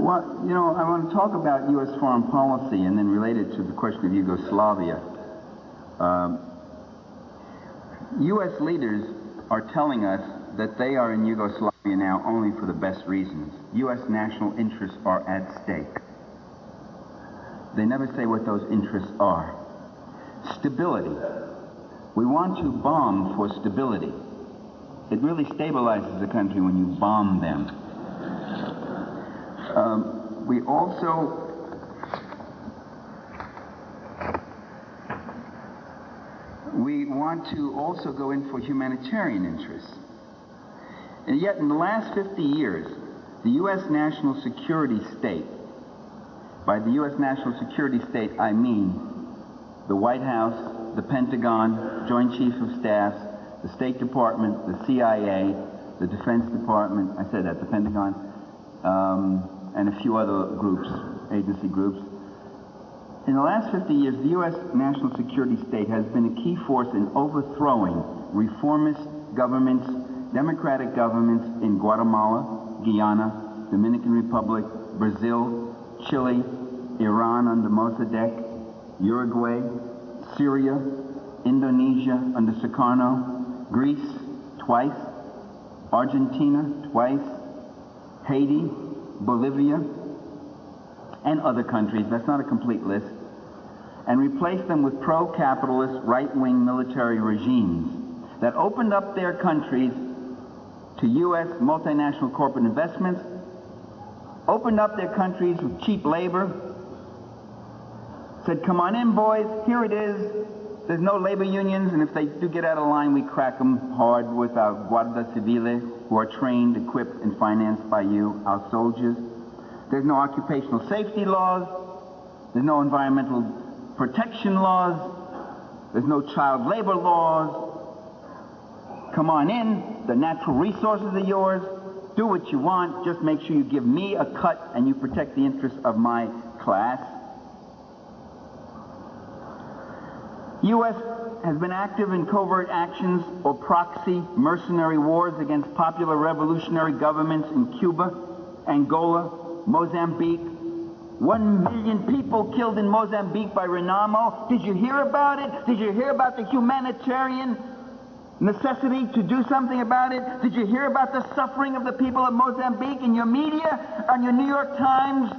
Well, you know, I want to talk about U.S. foreign policy and then relate it to the question of Yugoslavia. U.S. leaders are telling us that they are in Yugoslavia now only for the best reasons. U.S. national interests are at stake. They never say what those interests are. Stability. We want to bomb for stability. It really stabilizes a country when you bomb them. We want to also go in for humanitarian interests. And yet in the last 50 years, the U.S. national security state, by the U.S. national security state I mean the White House, the Pentagon, Joint Chiefs of Staffs, the State Department, the CIA, the Defense Department, I said that, the Pentagon, and a few other groups, agency groups. In the last 50 years, the U.S. national security state has been a key force in overthrowing reformist governments, democratic governments in Guatemala, Guyana, Dominican Republic, Brazil, Chile, Iran under Mossadegh, Uruguay, Syria, Indonesia under Sukarno, Greece twice, Argentina twice, Haiti, Bolivia, and other countries, that's not a complete list, and replaced them with pro-capitalist, right-wing military regimes that opened up their countries to U.S. multinational corporate investments, opened up their countries with cheap labor, said, come on in, boys, here it is. There's no labor unions, and if they do get out of line, we crack them hard with our Guardia Civile, who are trained, equipped, and financed by you, our soldiers. There's no occupational safety laws. There's no environmental protection laws. There's no child labor laws. Come on in. The natural resources are yours. Do what you want. Just make sure you give me a cut and you protect the interests of my class. U.S. has been active in covert actions or proxy mercenary wars against popular revolutionary governments in Cuba, Angola, Mozambique. 1 million people killed in Mozambique by Renamo. Did you hear about it? Did you hear about the humanitarian necessity to do something about it? Did you hear about the suffering of the people of Mozambique in your media, on your New York Times,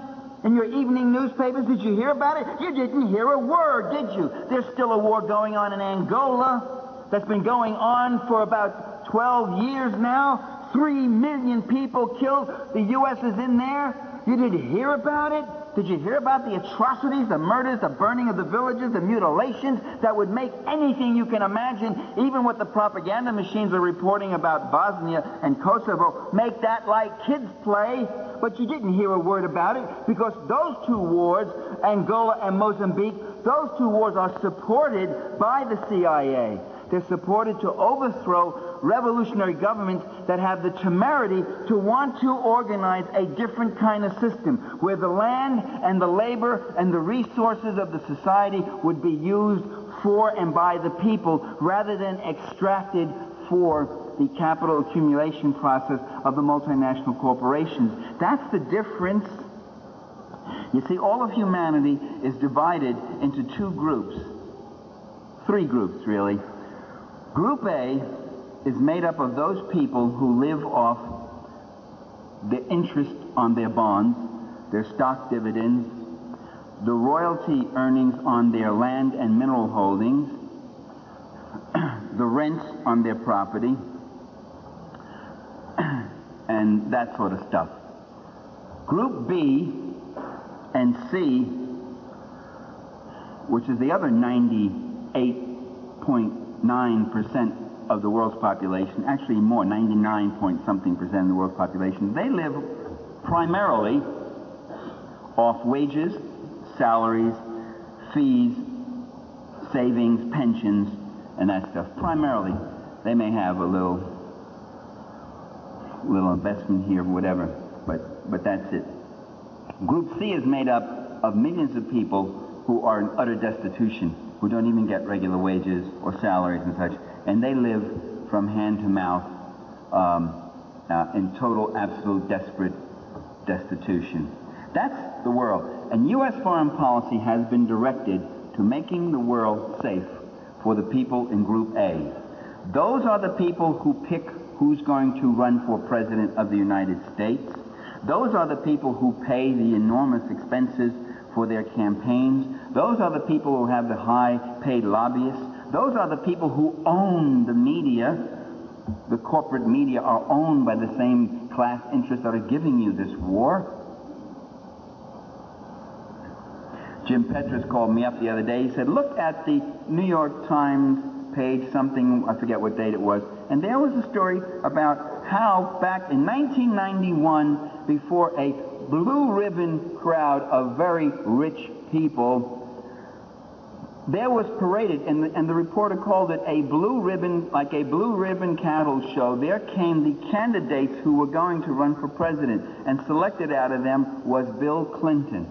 in your evening newspapers? Did you hear about it? You didn't hear a word, did you? There's still a war going on in Angola that's been going on for about 12 years now. 3 million people killed. The U.S. is in there. You didn't hear about it? Did you hear about the atrocities, the murders, the burning of the villages, the mutilations that would make anything you can imagine, even what the propaganda machines are reporting about Bosnia and Kosovo, make that like kids play? But you didn't hear a word about it because those two wars, Angola and Mozambique, those two wars are supported by the CIA. They're supported to overthrow revolutionary governments that have the temerity to want to organize a different kind of system where the land and the labor and the resources of the society would be used for and by the people rather than extracted for the capital accumulation process of the multinational corporations. That's the difference. You see, all of humanity is divided into two groups. 3 groups, really. Group A is made up of those people who live off the interest on their bonds, their stock dividends, the royalty earnings on their land and mineral holdings, the rents on their property, and that sort of stuff. Group B and C, which is the other 98.9% of the world's population, actually more, 99-point-something% of the world's population, they live primarily off wages, salaries, fees, savings, pensions, and that stuff. Primarily, they may have a little investment here, whatever, but that's it. Group C is made up of millions of people who are in utter destitution, who don't even get regular wages or salaries and such, and they live from hand to mouth in total, absolute, desperate destitution. That's the world. And U.S. foreign policy has been directed to making the world safe for the people in Group A. Those are the people who pick who's going to run for President of the United States. Those are the people who pay the enormous expenses for their campaigns. Those are the people who have the high-paid lobbyists. Those are the people who own the media. The corporate media are owned by the same class interests that are giving you this war. Jim Petrus called me up the other day. He said, look at the New York Times page something, I forget what date it was, and there was a story about how back in 1991, before a blue ribbon crowd of very rich people, there was paraded, and the reporter called it a blue ribbon, like a blue ribbon cattle show. There came the candidates who were going to run for president, and selected out of them was Bill Clinton.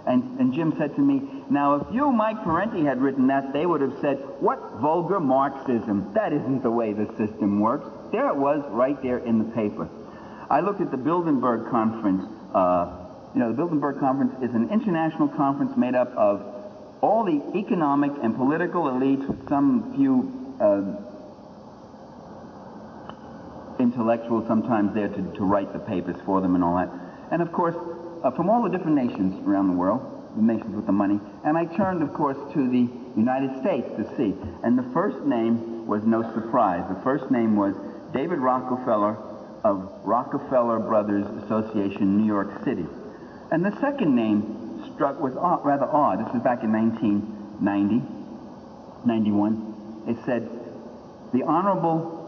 And Jim said to me, now if you, Mike Parenti, had written that, they would have said, what vulgar Marxism. That isn't the way the system works. There it was, right there in the paper. I looked at the Bilderberg Conference. The Bilderberg Conference is an international conference made up of all the economic and political elites, with some few intellectuals sometimes there to write the papers for them and all that. And of course, from all the different nations around the world, the nations with the money, and I turned, of course, to the United States to see. And the first name was no surprise. The first name was David Rockefeller of Rockefeller Brothers Association, New York City. And the second name was rather odd. This was back in 91. It said, the Honorable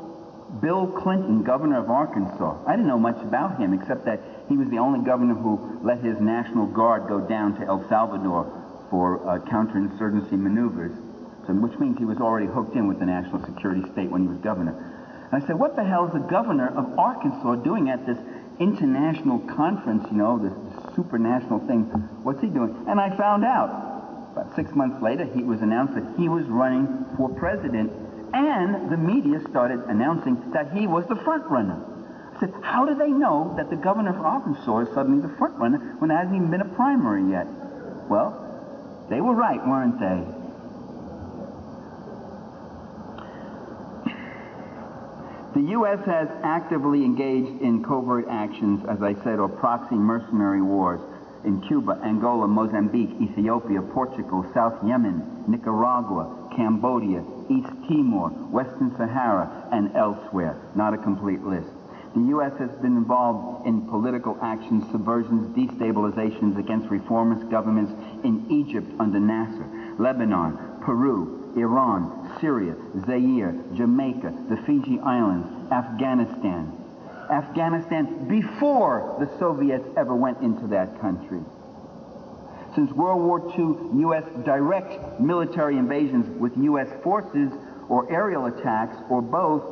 Bill Clinton, governor of Arkansas. I didn't know much about him, except that he was the only governor who let his National Guard go down to El Salvador for counterinsurgency maneuvers, which means he was already hooked in with the national security state when he was governor. And I said, what the hell is the governor of Arkansas doing at this international conference, this supranational thing? What's he doing? And I found out, about 6 months later, he was announced that he was running for president, and the media started announcing that he was the front runner. I said, how do they know that the governor of Arkansas is suddenly the front runner when there hasn't even been a primary yet? Well, they were right, weren't they? The U.S. has actively engaged in covert actions, as I said, or proxy mercenary wars in Cuba, Angola, Mozambique, Ethiopia, Portugal, South Yemen, Nicaragua, Cambodia, East Timor, Western Sahara, and elsewhere. Not a complete list. The U.S. has been involved in political actions, subversions, destabilizations against reformist governments in Egypt under Nasser, Lebanon, Peru, Iran, Syria, Zaire, Jamaica, the Fiji Islands, Afghanistan. Afghanistan before the Soviets ever went into that country. Since World War II, U.S. direct military invasions with U.S. forces or aerial attacks or both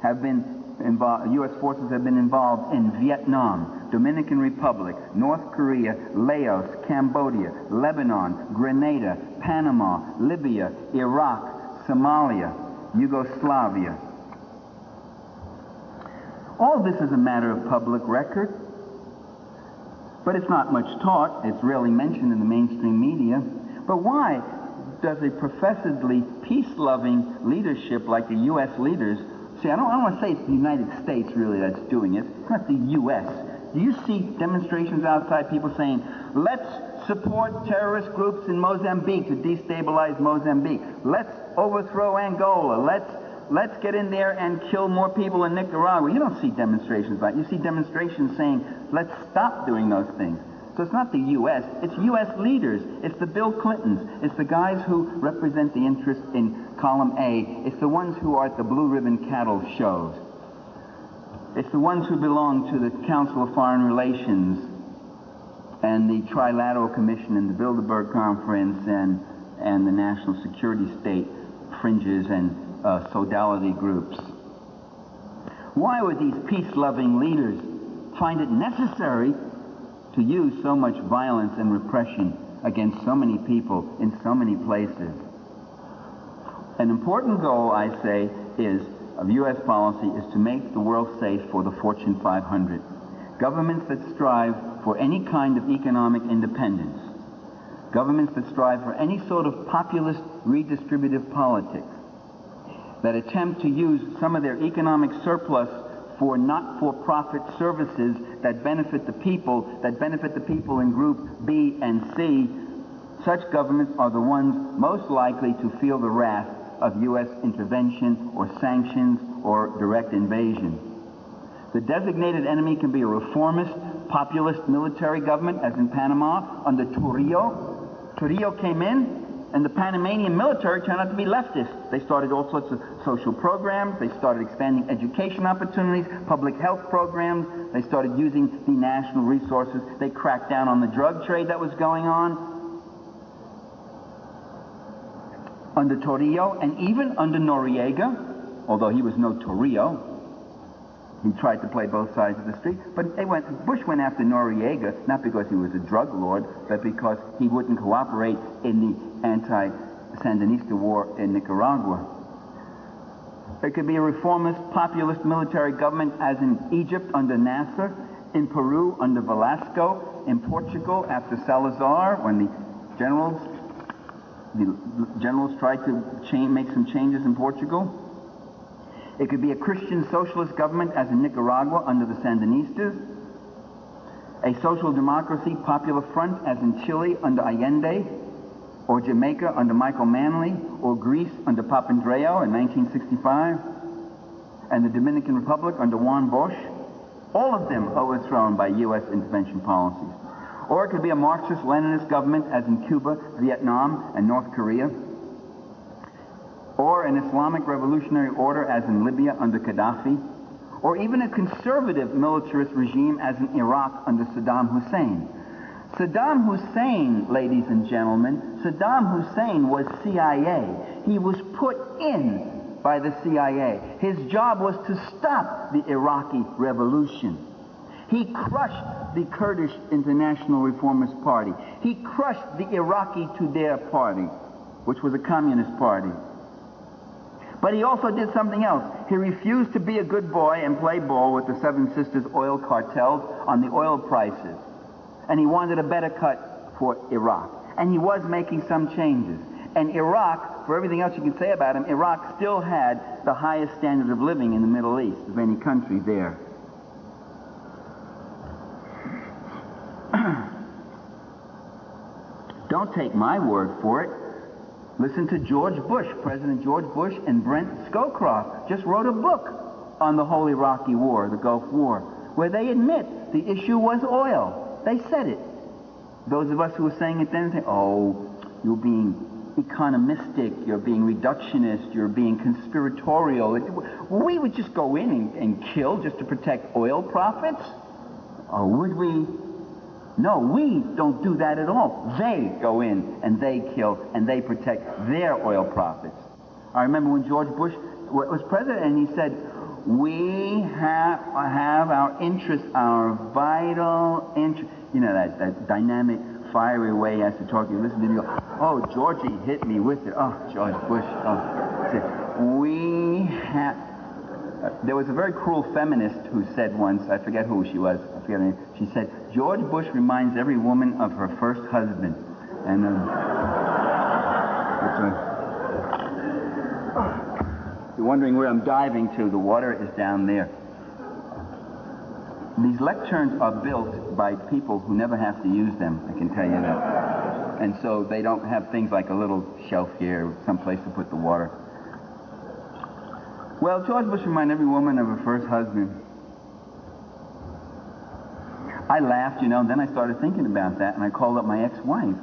have been involved. U.S. forces have been involved in Vietnam, Dominican Republic, North Korea, Laos, Cambodia, Lebanon, Grenada, Panama, Libya, Iraq, Somalia, Yugoslavia. All this is a matter of public record, but it's not much taught. It's rarely mentioned in the mainstream media. But why does a professedly peace-loving leadership like the U.S. leaders, see, I don't want to say it's the United States really that's doing it. It's not the U.S. Do you see demonstrations outside, people saying, let's support terrorist groups in Mozambique to destabilize Mozambique. Let's overthrow Angola. Let's get in there and kill more people in Nicaragua. You don't see demonstrations like that. You see demonstrations saying, let's stop doing those things. So it's not the U.S., it's U.S. leaders. It's the Bill Clintons. It's the guys who represent the interest in column A. It's the ones who are at the blue ribbon cattle shows. It's the ones who belong to the Council of Foreign Relations and the Trilateral Commission and the Bilderberg Conference and the National Security State fringes and sodality groups. Why would these peace-loving leaders find it necessary to use so much violence and repression against so many people in so many places? An important goal, I say, of U.S. policy is to make the world safe for the Fortune 500. Governments that strive for any kind of economic independence. Governments that strive for any sort of populist redistributive politics. That attempt to use some of their economic surplus for not-for-profit services that benefit the people in Group B and C. Such governments are the ones most likely to feel the wrath of U.S. intervention or sanctions or direct invasion. The designated enemy can be a reformist, populist military government, as in Panama under Trujillo. Trujillo came in, and the Panamanian military turned out to be leftist. They started all sorts of social programs. They started expanding education opportunities, public health programs. They started using the national resources. They cracked down on the drug trade that was going on under Trujillo, and even under Noriega, although he was no Torrio. He tried to play both sides of the street, but Bush went after Noriega, not because he was a drug lord, but because he wouldn't cooperate in the anti-Sandinista war in Nicaragua. There could be a reformist, populist military government, as in Egypt under Nasser, in Peru under Velasco, in Portugal after Salazar, when the generals tried to make some changes in Portugal. It could be a Christian socialist government, as in Nicaragua under the Sandinistas, a social democracy popular front, as in Chile under Allende, or Jamaica under Michael Manley, or Greece under Papandreou in 1965, and the Dominican Republic under Juan Bosch, all of them overthrown by U.S. intervention policies. Or it could be a Marxist-Leninist government, as in Cuba, Vietnam, and North Korea, or an Islamic revolutionary order, as in Libya under Gaddafi, or even a conservative militarist regime, as in Iraq under Saddam Hussein. Saddam Hussein, ladies and gentlemen, Saddam Hussein was CIA. He was put in by the CIA. His job was to stop the Iraqi revolution. He crushed the Kurdish International Reformist Party. He crushed the Iraqi Tudeh Party, which was a communist party. But he also did something else. He refused to be a good boy and play ball with the Seven Sisters oil cartels on the oil prices. And he wanted a better cut for Iraq. And he was making some changes. And Iraq, for everything else you can say about him, Iraq still had the highest standard of living in the Middle East of any country there. Don't take my word for it. Listen to George Bush. President George Bush and Brent Scowcroft just wrote a book on the whole Iraqi war, the Gulf War, where they admit the issue was oil. They said it. Those of us who were saying it then say, oh, you're being economistic, you're being reductionist, you're being conspiratorial. We would just go in and kill just to protect oil profits? Or would we? No, we don't do that at all. They go in and they kill and they protect their oil profits. I remember when George Bush was president and he said, we have our interests, our vital interest. You know, that dynamic, fiery way he has to talk to you. Listen to him, you go, oh, Georgie hit me with it. Oh, George Bush. Oh. He said, we have... there was a very cruel feminist who said once, I forget who she was, I forget her name, she said, George Bush reminds every woman of her first husband. And you're wondering where I'm diving to, the water is down there. These lecterns are built by people who never have to use them, I can tell you that. And so they don't have things like a little shelf here, someplace to put the water. Well, George Bush reminded every woman of her first husband. I laughed, and then I started thinking about that, and I called up my ex-wife.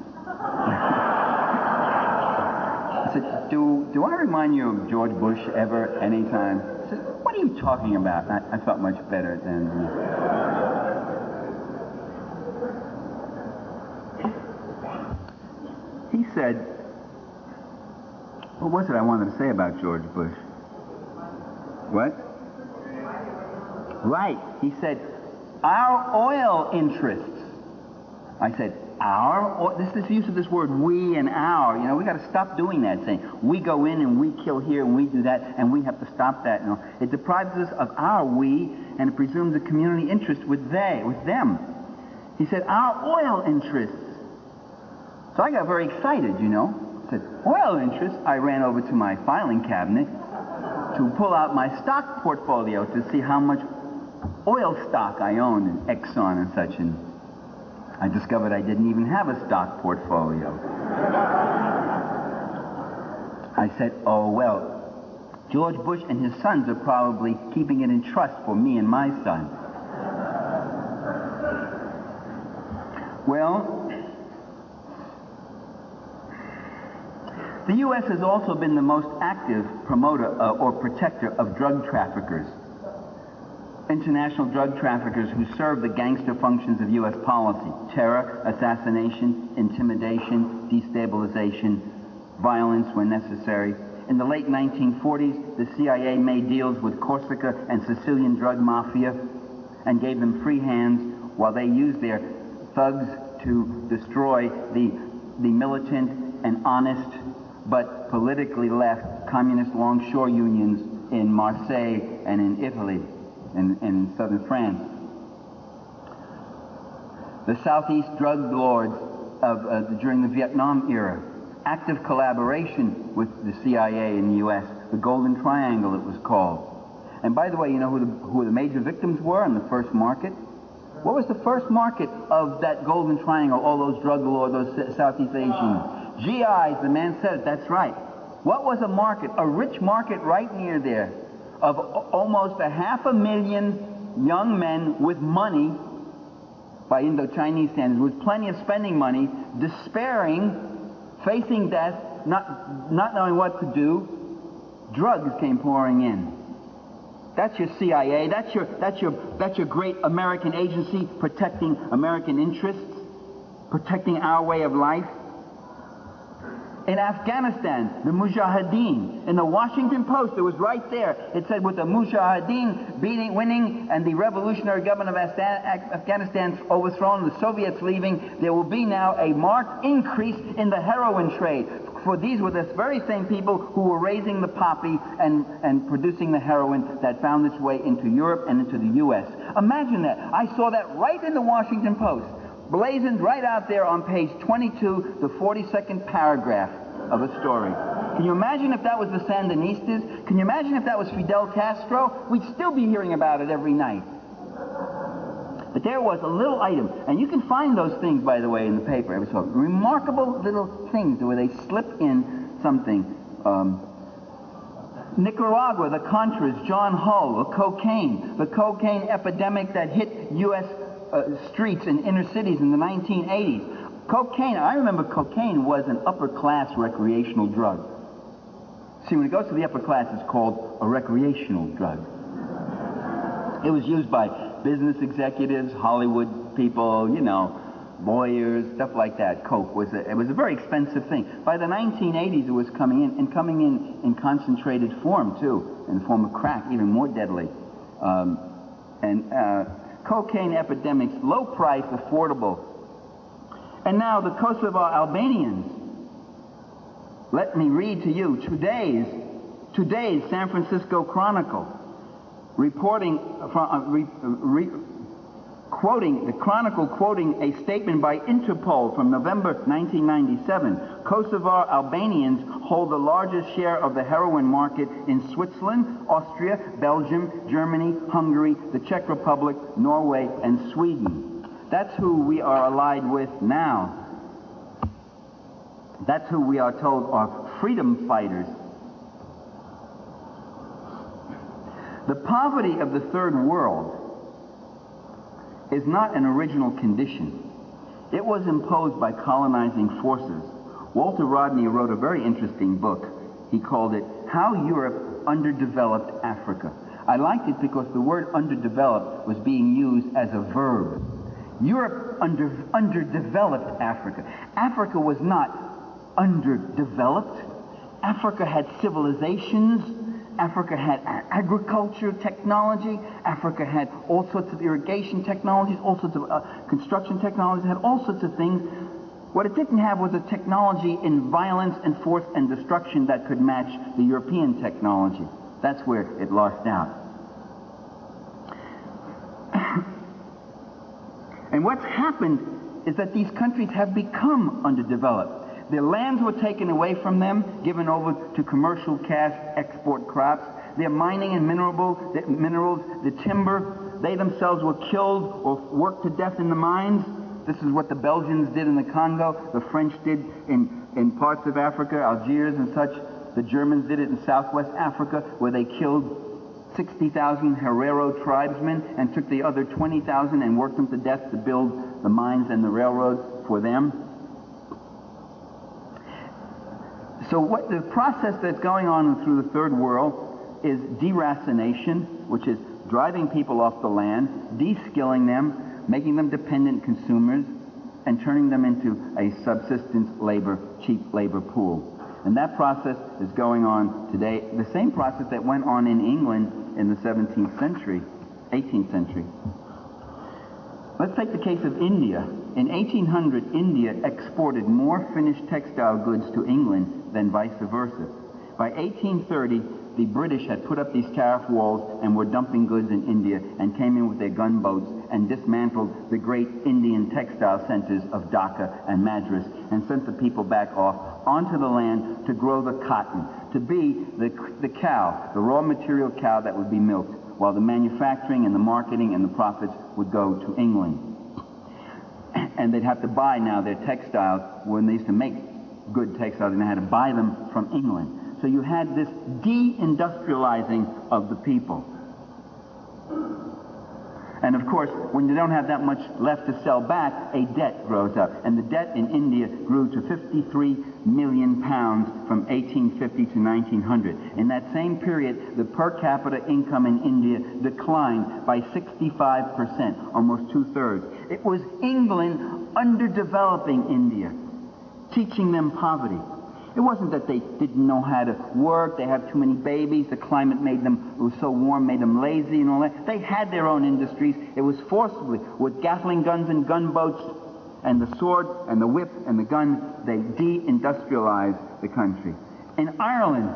I said, do I remind you of George Bush ever, anytime? She said, what are you talking about? I felt much better than... He said, what was it I wanted to say about George Bush? What? Right. He said, our oil interests. I said, our, or this use of this word we and our, you know, we got to stop doing that, saying we go in and we kill here and we do that and we have to stop that. You know, it deprives us of our we and it presumes a community interest with them. He said our oil interests. So I got very excited, you know. I said oil interests. I ran over to my filing cabinet to pull out my stock portfolio to see how much oil stock I owned in Exxon and such, and I discovered I didn't even have a stock portfolio. I said, oh well, George Bush and his sons are probably keeping it in trust for me and my son. Well, the U.S. has also been the most active promoter or protector of drug traffickers. International drug traffickers who serve the gangster functions of U.S. policy: terror, assassination, intimidation, destabilization, violence when necessary. In the late 1940s, the CIA made deals with Corsica and Sicilian drug mafia and gave them free hands while they used their thugs to destroy the militant and honest but politically left communist longshore unions in Marseille and in Italy and in southern France. The Southeast drug lords during the Vietnam era, active collaboration with the CIA and the U.S., the Golden Triangle it was called. And by the way, you know who the major victims were in the first market? What was the first market of that Golden Triangle, all those drug lords, those Southeast Asians? GIs, the man said it, that's right. What was a market? A rich market right near there of almost 500,000 young men with money, by Indo-Chinese standards, with plenty of spending money, despairing, facing death, not knowing what to do. Drugs came pouring in. That's your CIA. That's your great American agency protecting American interests, protecting our way of life. In Afghanistan, the Mujahideen. In the Washington Post, it was right there. It said, with the Mujahideen winning and the revolutionary government of Afghanistan overthrown, the Soviets leaving, there will be now a marked increase in the heroin trade. For these were the very same people who were raising the poppy and producing the heroin that found its way into Europe and into the U.S. Imagine that. I saw that right in the Washington Post, blazoned right out there on page 22, the 42nd paragraph of a story. Can you imagine if that was the Sandinistas? Can you imagine if that was Fidel Castro? We'd still be hearing about it every night. But there was a little item, and you can find those things, by the way, in the paper. It was so remarkable little things where they slip in something. Nicaragua, the Contras, John Hull, the cocaine epidemic that hit U.S. Streets and inner cities in the 1980s. Cocaine, I remember cocaine was an upper-class recreational drug. See, when it goes to the upper class, it's called a recreational drug. It was used by business executives, Hollywood people, you know, lawyers, stuff like that. Coke was it was a very expensive thing. By the 1980s, it was coming in concentrated form too, in the form of crack, even more deadly. Cocaine epidemics, low price, affordable. And now the Kosovo Albanians. Let me read to you today's San Francisco Chronicle, reporting from quoting a statement by Interpol from November 1997. Kosovar Albanians hold the largest share of the heroin market in Switzerland, Austria, Belgium, Germany, Hungary, the Czech Republic, Norway, and Sweden. That's who we are allied with now. That's who we are told are freedom fighters. The poverty of the third world is not an original condition. It was imposed by colonizing forces. Walter Rodney wrote a very interesting book. He called it How Europe Underdeveloped Africa. I liked it because the word underdeveloped was being used as a verb. Europe underdeveloped Africa. Africa was not underdeveloped. Africa had civilizations Africa had agriculture technology. Africa had all sorts of irrigation technologies, all sorts of construction technologies, had all sorts of things. What it didn't have was a technology in violence and force and destruction that could match the European technology. That's where it lost out. And what's happened is that these countries have become underdeveloped. Their lands were taken away from them, given over to commercial cash export crops. Their mining and minerals, the timber, they themselves were killed or worked to death in the mines. This is what the Belgians did in the Congo, the French did in parts of Africa, Algiers and such. The Germans did it in Southwest Africa, where they killed 60,000 Herero tribesmen and took the other 20,000 and worked them to death to build the mines and the railroads for them. So what the process that's going on through the Third World is deracination, which is driving people off the land, de-skilling them, making them dependent consumers, and turning them into a subsistence labor, cheap labor pool. And that process is going on today, the same process that went on in England in the 17th century, 18th century. Let's take the case of India. In 1800, India exported more finished textile goods to England than vice versa. By 1830, the British had put up these tariff walls and were dumping goods in India and came in with their gunboats and dismantled the great Indian textile centers of Dhaka and Madras and sent the people back off onto the land to grow the cotton, to be the cow, the raw material cow that would be milked, while the manufacturing and the marketing and the profits would go to England. And they'd have to buy now their textiles. When they used to make good textiles, they had to buy them from England. So you had this de-industrializing of the people. And of course, when you don't have that much left to sell back, a debt grows up. And the debt in India grew to 53 million pounds from 1850 to 1900. In that same period, the per capita income in India declined by 65%, almost two-thirds. It was England underdeveloping India, teaching them poverty. It wasn't that they didn't know how to work, they had too many babies, the climate made them, it was so warm, made them lazy and all that. They had their own industries. It was forcibly, with Gatling guns and gunboats and the sword and the whip and the gun, they de-industrialized the country. In Ireland,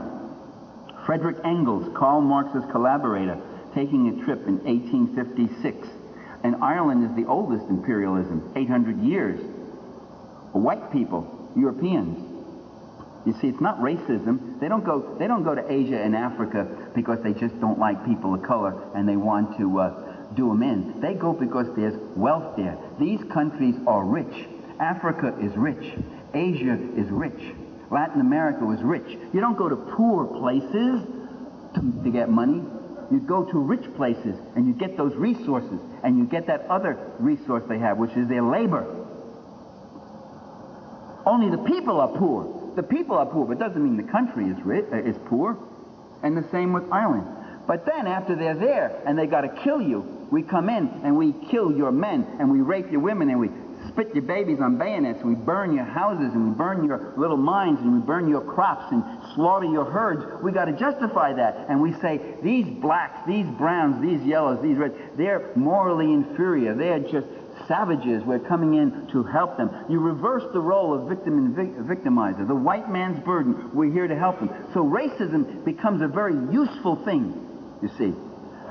Frederick Engels, Karl Marx's collaborator, taking a trip in 1856. And Ireland is the oldest imperialism, 800 years. White people, Europeans. You see, it's not racism. They don't go to Asia and Africa because they just don't like people of color and they want to do them in. They go because there's wealth there. These countries are rich. Africa is rich. Asia is rich. Latin America is rich. You don't go to poor places to get money. You go to rich places and you get those resources and you get that other resource they have, which is their labor. Only the people are poor. The people are poor, but it doesn't mean the country is poor. And the same with Ireland. But then after they're there and they got to kill you, we come in and we kill your men and we rape your women and we spit your babies on bayonets and we burn your houses and we burn your little mines and we burn your crops and slaughter your herds. We got to justify that. And we say, these blacks, these browns, these yellows, these reds, they're morally inferior. They're just savages. We're coming in to help them. You reverse the role of victim and victimizer. The white man's burden, we're here to help them. So racism becomes a very useful thing, you see.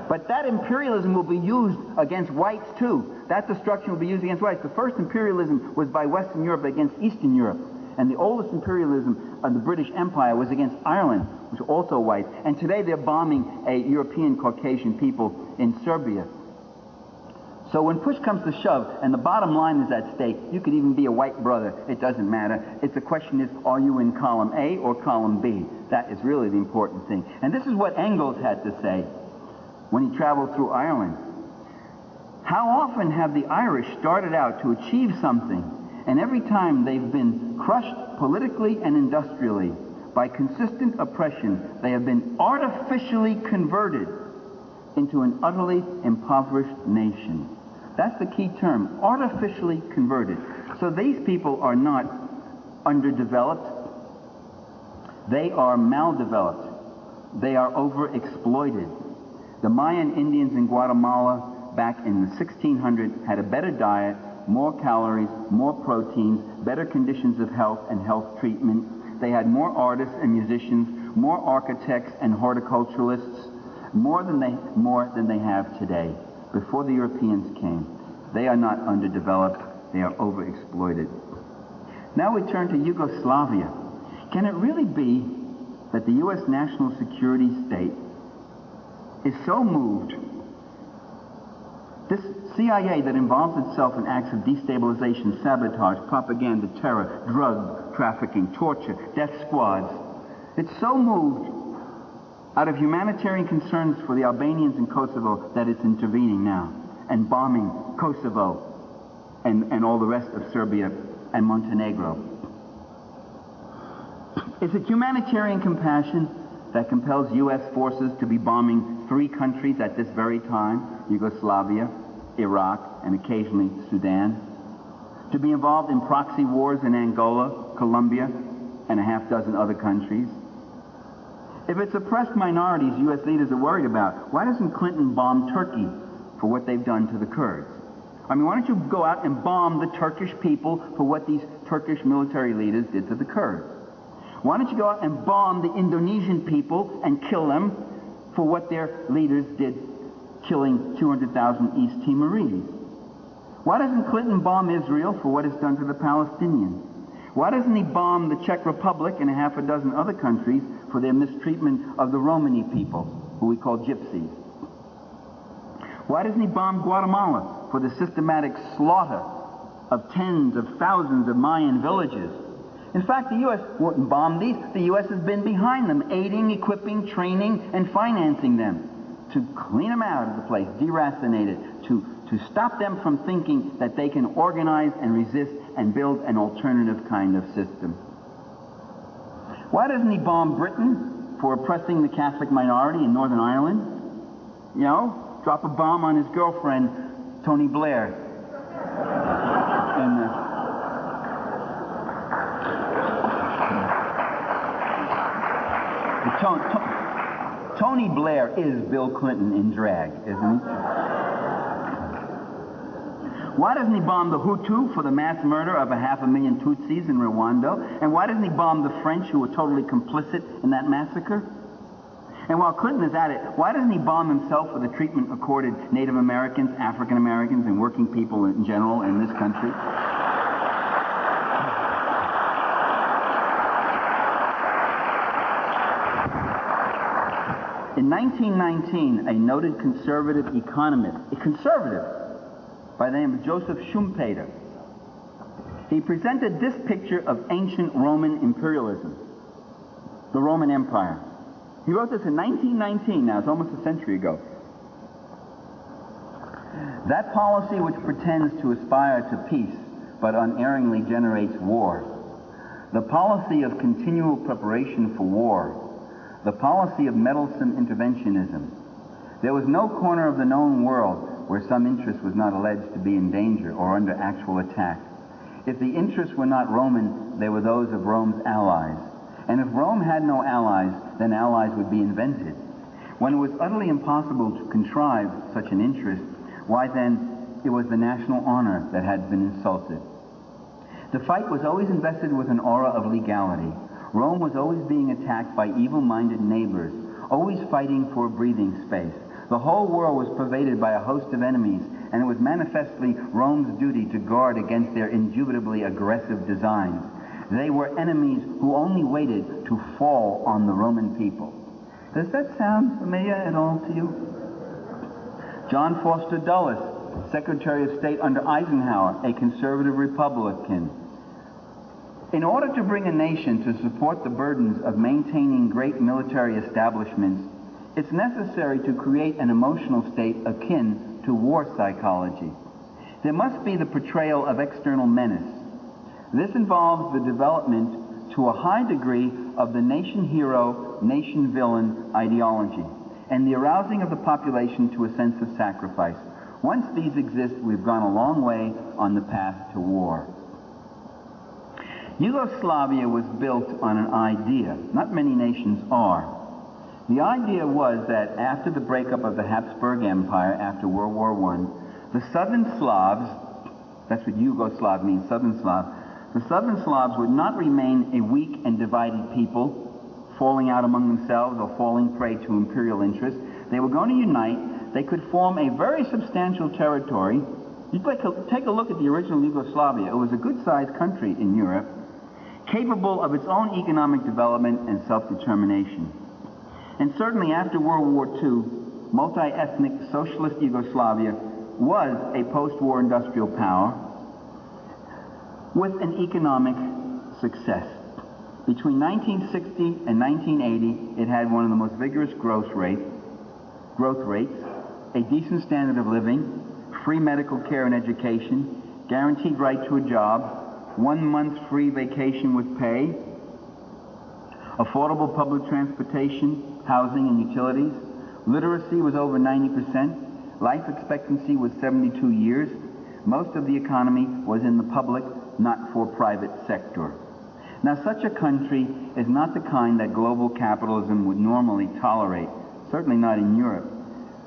But that imperialism will be used against whites too. That destruction will be used against whites. The first imperialism was by Western Europe against Eastern Europe. And the oldest imperialism of the British Empire was against Ireland, which are also white. And today they're bombing a European Caucasian people in Serbia. So when push comes to shove and the bottom line is at stake, you could even be a white brother. It doesn't matter. It's the question is, are you in column A or column B? That is really the important thing. And this is what Engels had to say when he traveled through Ireland. How often have the Irish started out to achieve something, and every time they've been crushed politically and industrially by consistent oppression, they have been artificially converted into an utterly impoverished nation. That's the key term, artificially converted. So these people are not underdeveloped. They are maldeveloped. They are overexploited. The Mayan Indians in Guatemala back in the 1600s had a better diet, more calories, more proteins, better conditions of health and health treatment. They had more artists and musicians, more architects and horticulturalists, more than they have today, before the Europeans came. They are not underdeveloped, they are overexploited. Now we turn to Yugoslavia. Can it really be that the U.S. national security state is so moved? This CIA that involves itself in acts of destabilization, sabotage, propaganda, terror, drug trafficking, torture, death squads, it's so moved out of humanitarian concerns for the Albanians in Kosovo that it's intervening now and bombing Kosovo and all the rest of Serbia and Montenegro. Is it humanitarian compassion that compels U.S. forces to be bombing 3 countries at this very time, Yugoslavia, Iraq, and occasionally Sudan? To be involved in proxy wars in Angola, Colombia, and a half dozen other countries? If it's oppressed minorities U.S. leaders are worried about, why doesn't Clinton bomb Turkey for what they've done to the Kurds? I mean, why don't you go out and bomb the Turkish people for what these Turkish military leaders did to the Kurds? Why don't you go out and bomb the Indonesian people and kill them for what their leaders did, killing 200,000 East Timorese? Why doesn't Clinton bomb Israel for what it's done to the Palestinians? Why doesn't he bomb the Czech Republic and a half a dozen other countries for their mistreatment of the Romani people, who we call gypsies? Why doesn't he bomb Guatemala for the systematic slaughter of tens of thousands of Mayan villages? In fact, the U.S. wouldn't bomb these. The U.S. has been behind them, aiding, equipping, training, and financing them to clean them out of the place, deracinate it, to stop them from thinking that they can organize and resist and build an alternative kind of system. Why doesn't he bomb Britain for oppressing the Catholic minority in Northern Ireland? You know, drop a bomb on his girlfriend, Tony Blair. Tony Blair is Bill Clinton in drag, isn't he? Why doesn't he bomb the Hutu for the mass murder of 500,000 Tutsis in Rwanda? And why doesn't he bomb the French, who were totally complicit in that massacre? And while Clinton is at it, why doesn't he bomb himself for the treatment accorded Native Americans, African Americans, and working people in general in this country? In 1919, a noted conservative economist, a conservative by the name of Joseph Schumpeter, he presented this picture of ancient Roman imperialism, the Roman Empire. He wrote this in 1919, now it's almost a century ago. That policy which pretends to aspire to peace but unerringly generates war, the policy of continual preparation for war, the policy of meddlesome interventionism. There was no corner of the known world where some interest was not alleged to be in danger or under actual attack. If the interests were not Roman, they were those of Rome's allies. And if Rome had no allies, then allies would be invented. When it was utterly impossible to contrive such an interest, why then it was the national honor that had been insulted. The fight was always invested with an aura of legality. Rome was always being attacked by evil-minded neighbors, always fighting for a breathing space. The whole world was pervaded by a host of enemies, and it was manifestly Rome's duty to guard against their indubitably aggressive designs. They were enemies who only waited to fall on the Roman people. Does that sound familiar at all to you? John Foster Dulles, Secretary of State under Eisenhower, a conservative Republican. In order to bring a nation to support the burdens of maintaining great military establishments, it's necessary to create an emotional state akin to war psychology. There must be the portrayal of external menace. This involves the development to a high degree of the nation hero, nation villain ideology, and the arousing of the population to a sense of sacrifice. Once these exist, we've gone a long way on the path to war. Yugoslavia was built on an idea. Not many nations are. The idea was that after the breakup of the Habsburg Empire, after World War I, the Southern Slavs, that's what Yugoslav means, Southern Slav, the Southern Slavs would not remain a weak and divided people, falling out among themselves or falling prey to imperial interests. They were going to unite. They could form a very substantial territory. You'd take a look at the original Yugoslavia. It was a good-sized country in Europe, capable of its own economic development and self-determination. And certainly after World War II, multi-ethnic socialist Yugoslavia was a post-war industrial power with an economic success. Between 1960 and 1980, it had one of the most vigorous growth rates, a decent standard of living, free medical care and education, guaranteed right to a job, 1 month free vacation with pay, affordable public transportation, housing and utilities. Literacy was over 90%. Life expectancy was 72 years. Most of the economy was in the public, not for private sector. Now, such a country is not the kind that global capitalism would normally tolerate, certainly not in Europe.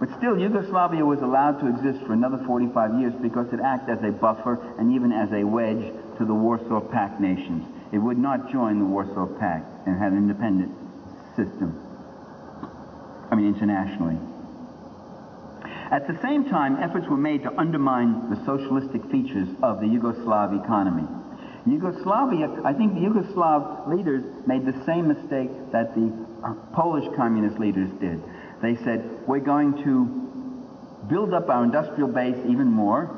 But still, Yugoslavia was allowed to exist for another 45 years because it acted as a buffer and even as a wedge to the Warsaw Pact nations. It would not join the Warsaw Pact and had an independent system, internationally. At the same time, efforts were made to undermine the socialistic features of the Yugoslav economy. Yugoslavia, I think the Yugoslav leaders made the same mistake that the Polish communist leaders did. They said, we're going to build up our industrial base even more,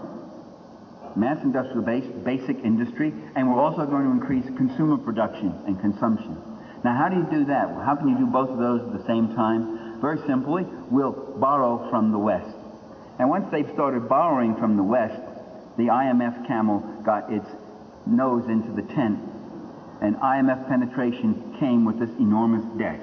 mass industrial base, basic industry, and we're also going to increase consumer production and consumption. Now, how do you do that? How can you do both of those at the same time? Very simply, we'll borrow from the West. And once they've started borrowing from the West, the IMF camel got its nose into the tent, and IMF penetration came with this enormous debt.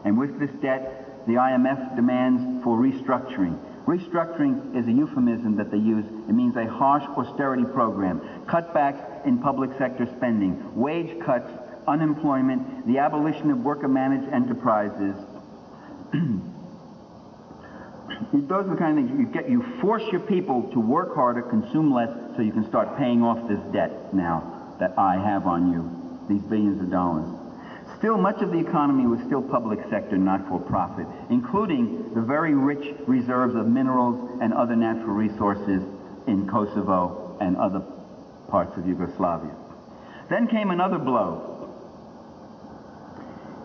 And with this debt, the IMF demands for restructuring. Restructuring is a euphemism that they use. It means a harsh austerity program, cutbacks in public sector spending, wage cuts, unemployment, the abolition of worker-managed enterprises. Those are the kind of things you force your people to work harder, consume less, so you can start paying off this debt now that I have on you, these billions of dollars. Still, much of the economy was still public sector, not for profit, including the very rich reserves of minerals and other natural resources in Kosovo and other parts of Yugoslavia. Then came another blow.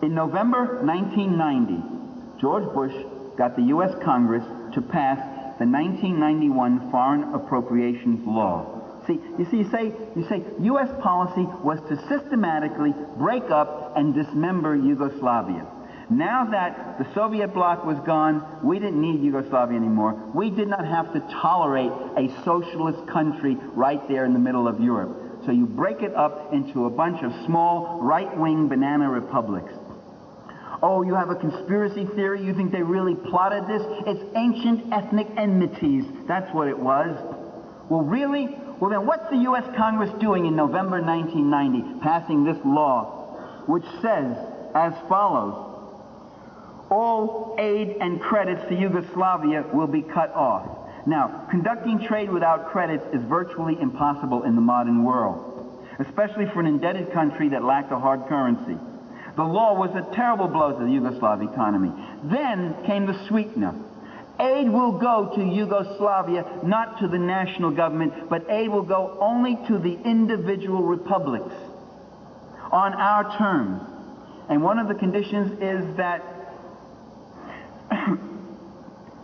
In November 1990, George Bush got the U.S. Congress to pass the 1991 Foreign Appropriations Law. You say U.S. policy was to systematically break up and dismember Yugoslavia. Now that the Soviet bloc was gone, we didn't need Yugoslavia anymore. We did not have to tolerate a socialist country right there in the middle of Europe. So you break it up into a bunch of small right-wing banana republics. Oh, you have a conspiracy theory? You think they really plotted this? It's ancient ethnic enmities. That's what it was. Well, really? Well, then what's the U.S. Congress doing in November 1990, passing this law, which says as follows: all aid and credits to Yugoslavia will be cut off. Now, conducting trade without credits is virtually impossible in the modern world, especially for an indebted country that lacked a hard currency. The law was a terrible blow to the Yugoslav economy. Then came the sweetener. Aid will go to Yugoslavia, not to the national government, but aid will go only to the individual republics on our terms. And one of the conditions is that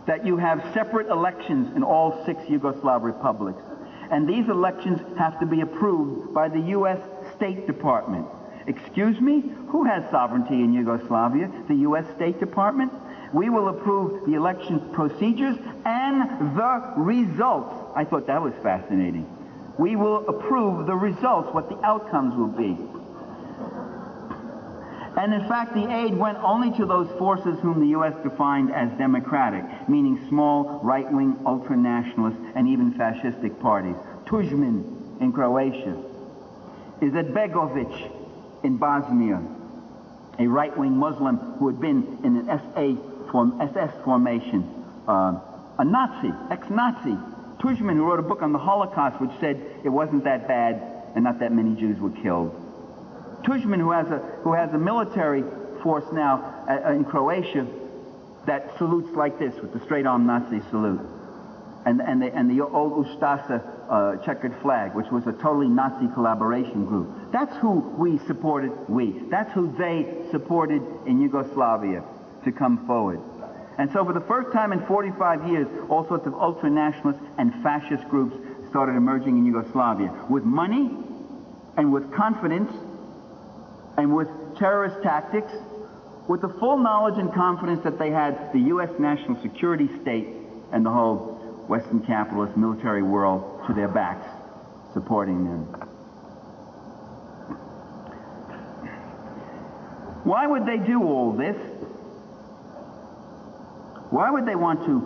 that you have separate elections in all 6 Yugoslav republics. And these elections have to be approved by the U.S. State Department. Excuse me? Who has sovereignty in Yugoslavia? The U.S. State Department? We will approve the election procedures and the results. I thought that was fascinating. We will approve the results, what the outcomes will be. And in fact, the aid went only to those forces whom the U.S. defined as democratic, meaning small, right-wing, ultra-nationalist, and even fascistic parties. Tudjman in Croatia, Izetbegovic in Bosnia, a right-wing Muslim who had been in an SS formation, a Nazi, ex-Nazi, Tujman, who wrote a book on the Holocaust which said it wasn't that bad and not that many Jews were killed. Tujman, who has a military force now in Croatia that salutes like this, with the straight-arm Nazi salute, and the old Ustasa checkered flag, which was a totally Nazi collaboration group. That's who we supported. That's who they supported in Yugoslavia to come forward. And so for the first time in 45 years, all sorts of ultra-nationalist and fascist groups started emerging in Yugoslavia with money and with confidence and with terrorist tactics, with the full knowledge and confidence that they had the U.S. national security state and the whole Western capitalist military world to their backs, supporting them. Why would they do all this? Why would they want to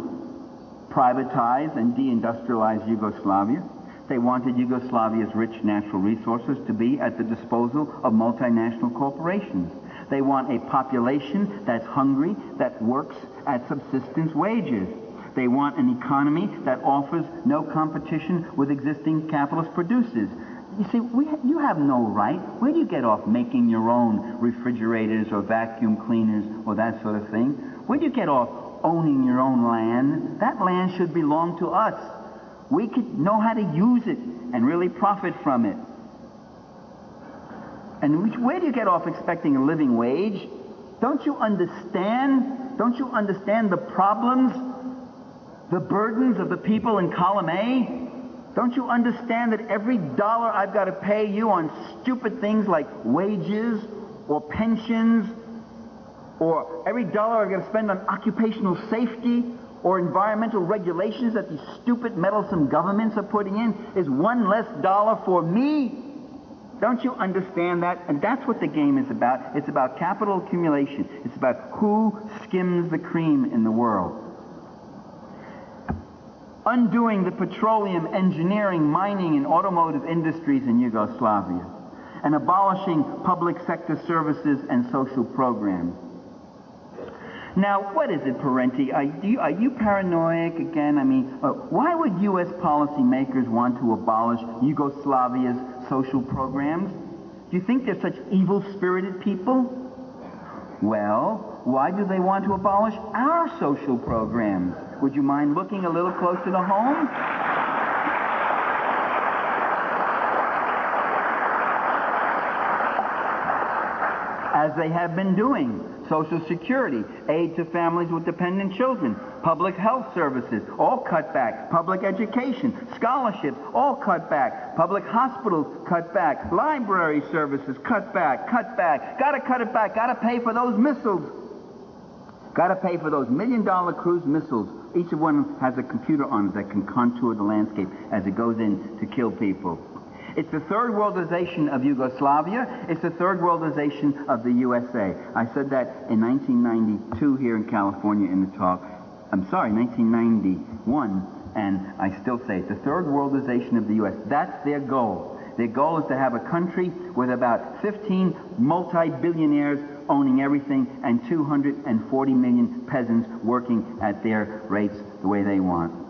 privatize and deindustrialize Yugoslavia? They wanted Yugoslavia's rich natural resources to be at the disposal of multinational corporations. They want a population that's hungry, that works at subsistence wages. They want an economy that offers no competition with existing capitalist producers. You see, you have no right. Where do you get off making your own refrigerators or vacuum cleaners or that sort of thing? Where do you get off owning your own land? That land should belong to us. We could know how to use it and really profit from it. And where do you get off expecting a living wage? Don't you understand? Don't you understand the problems, the burdens of the people in column A? Don't you understand that every dollar I've got to pay you on stupid things like wages or pensions, or every dollar I've got to spend on occupational safety or environmental regulations that these stupid, meddlesome governments are putting in is one less dollar for me? Don't you understand that? And that's what the game is about. It's about capital accumulation. It's about who skims the cream in the world. Undoing the petroleum, engineering, mining, and automotive industries in Yugoslavia, and abolishing public sector services and social programs. Now, what is it, Parenti? Are you paranoid again? I mean, why would U.S. policymakers want to abolish Yugoslavia's social programs? Do you think they're such evil-spirited people? Well, why do they want to abolish our social programs? Would you mind looking a little closer to home? As they have been doing. Social Security, aid to families with dependent children, public health services, all cut back, public education, scholarships, all cut back, public hospitals cut back, library services cut back, gotta cut it back, gotta pay for those missiles. Gotta pay for those $1 million cruise missiles. Each of one has a computer on it that can contour the landscape as it goes in to kill people. It's the third worldization of Yugoslavia. It's the third worldization of the USA. I said that in 1992 here in California in the talk. I'm sorry, 1991, and I still say it. The third worldization of the US. That's their goal. Their goal is to have a country with about 15 multi-billionaires owning everything and 240 million peasants working at their rates the way they want.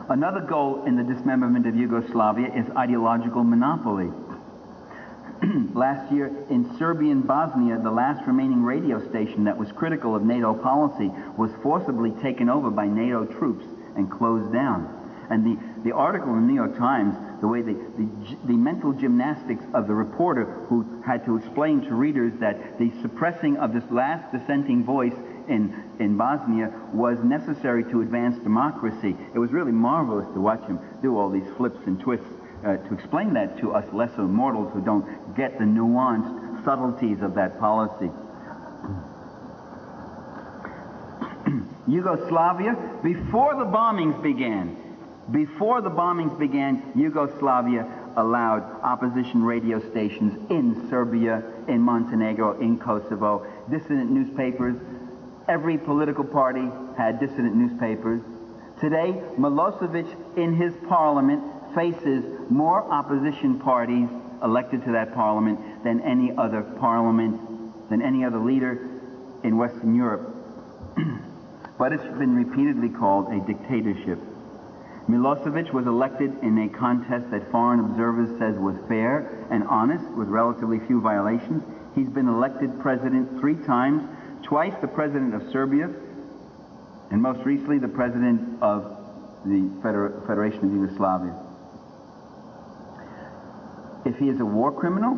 Another goal in the dismemberment of Yugoslavia is ideological monopoly. Last year in Serbian Bosnia, the last remaining radio station that was critical of NATO policy was forcibly taken over by NATO troops and closed down. And the article in the New York Times, the way the mental gymnastics of the reporter who had to explain to readers that the suppressing of this last dissenting voice in Bosnia was necessary to advance democracy. It was really marvelous to watch him do all these flips and twists to explain that to us lesser mortals who don't get the nuanced subtleties of that policy. Yugoslavia, before the bombings began, Yugoslavia allowed opposition radio stations in Serbia, in Montenegro, in Kosovo, dissident newspapers. Every political party had dissident newspapers. Today, Milosevic in his parliament faces more opposition parties elected to that parliament than any other parliament than any other leader in Western Europe. But it's been repeatedly called a dictatorship. Milosevic was elected in a contest that foreign observers says was fair and honest, with relatively few violations. He's been elected president 3 times, twice the president of Serbia, and most recently the president of the Federation of Yugoslavia. If he is a war criminal,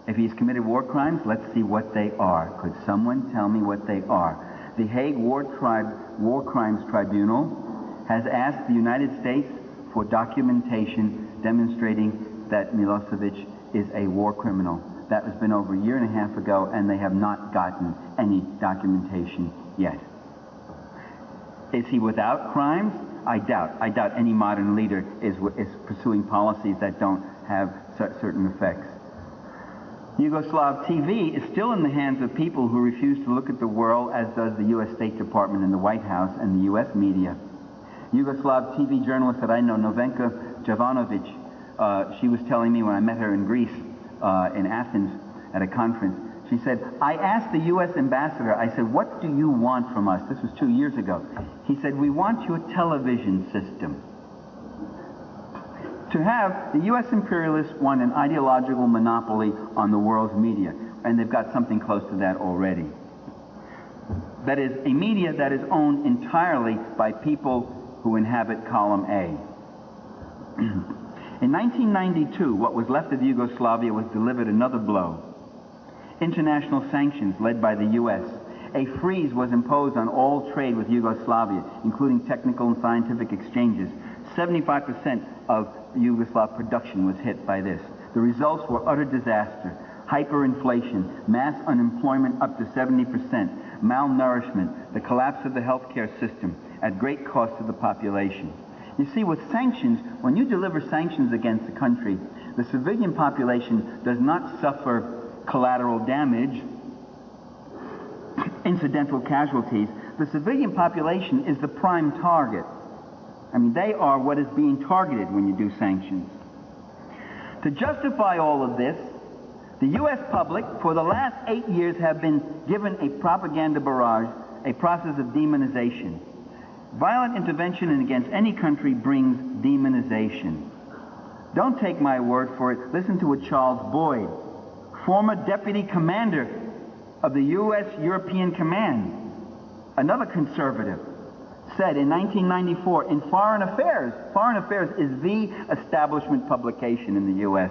if he's committed war crimes, let's see what they are. Could someone tell me what they are? The Hague War Crimes Tribunal has asked the United States for documentation demonstrating that Milosevic is a war criminal. That has been over a year and a half ago, and they have not gotten any documentation yet. Is he without crimes? I doubt any modern leader is pursuing policies that don't have certain effects. Yugoslav TV is still in the hands of people who refuse to look at the world, as does the U.S. State Department and the White House and the U.S. media. Yugoslav TV journalist that I know, Novenka Jovanovic, she was telling me when I met her in Greece, in Athens, at a conference, she said, I asked the U.S. ambassador, I said, what do you want from us? This was 2 years ago. He said, we want your television system. To have, the U.S. imperialists want an ideological monopoly on the world's media, and they've got something close to that already. That is, a media that is owned entirely by people who inhabit column A. In 1992, what was left of Yugoslavia was delivered another blow. International sanctions led by the U.S. A freeze was imposed on all trade with Yugoslavia, including technical and scientific exchanges. 75% of Yugoslav production was hit by this. The results were utter disaster. Hyperinflation, mass unemployment up to 70%, malnourishment, the collapse of the healthcare system at great cost to the population. You see, with sanctions, when you deliver sanctions against a country, the civilian population does not suffer collateral damage, incidental casualties. The civilian population is the prime target. I mean, they are what is being targeted when you do sanctions. To justify all of this, the U.S. public, for the last 8 years, have been given a propaganda barrage, a process of demonization. Violent intervention against any country brings demonization. Don't take my word for it. Listen to what Charles Boyd, former deputy commander of the U.S. European Command, another conservative, said in 1994 in Foreign Affairs. Foreign Affairs is the establishment publication in the U.S.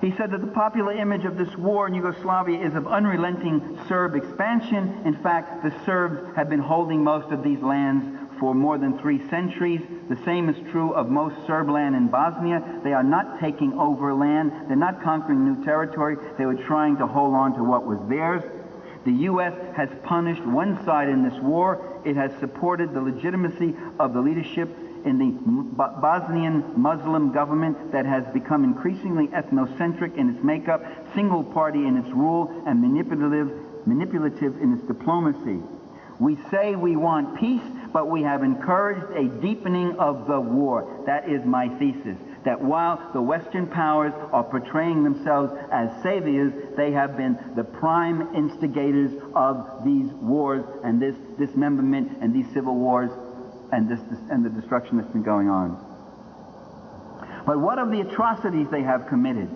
He said that the popular image of this war in Yugoslavia is of unrelenting Serb expansion. In fact, the Serbs have been holding most of these lands for more than 3 centuries. The same is true of most Serb land in Bosnia. They are not taking over land. They're not conquering new territory. They were trying to hold on to what was theirs. The U.S. has punished one side in this war. It has supported the legitimacy of the leadership in the Bosnian Muslim government that has become increasingly ethnocentric in its makeup, single party in its rule, and manipulative in its diplomacy. We say we want peace, but we have encouraged a deepening of the war. That is my thesis. That while the Western powers are portraying themselves as saviors, they have been the prime instigators of these wars and this dismemberment and these civil wars and the destruction that's been going on. But what of the atrocities they have committed?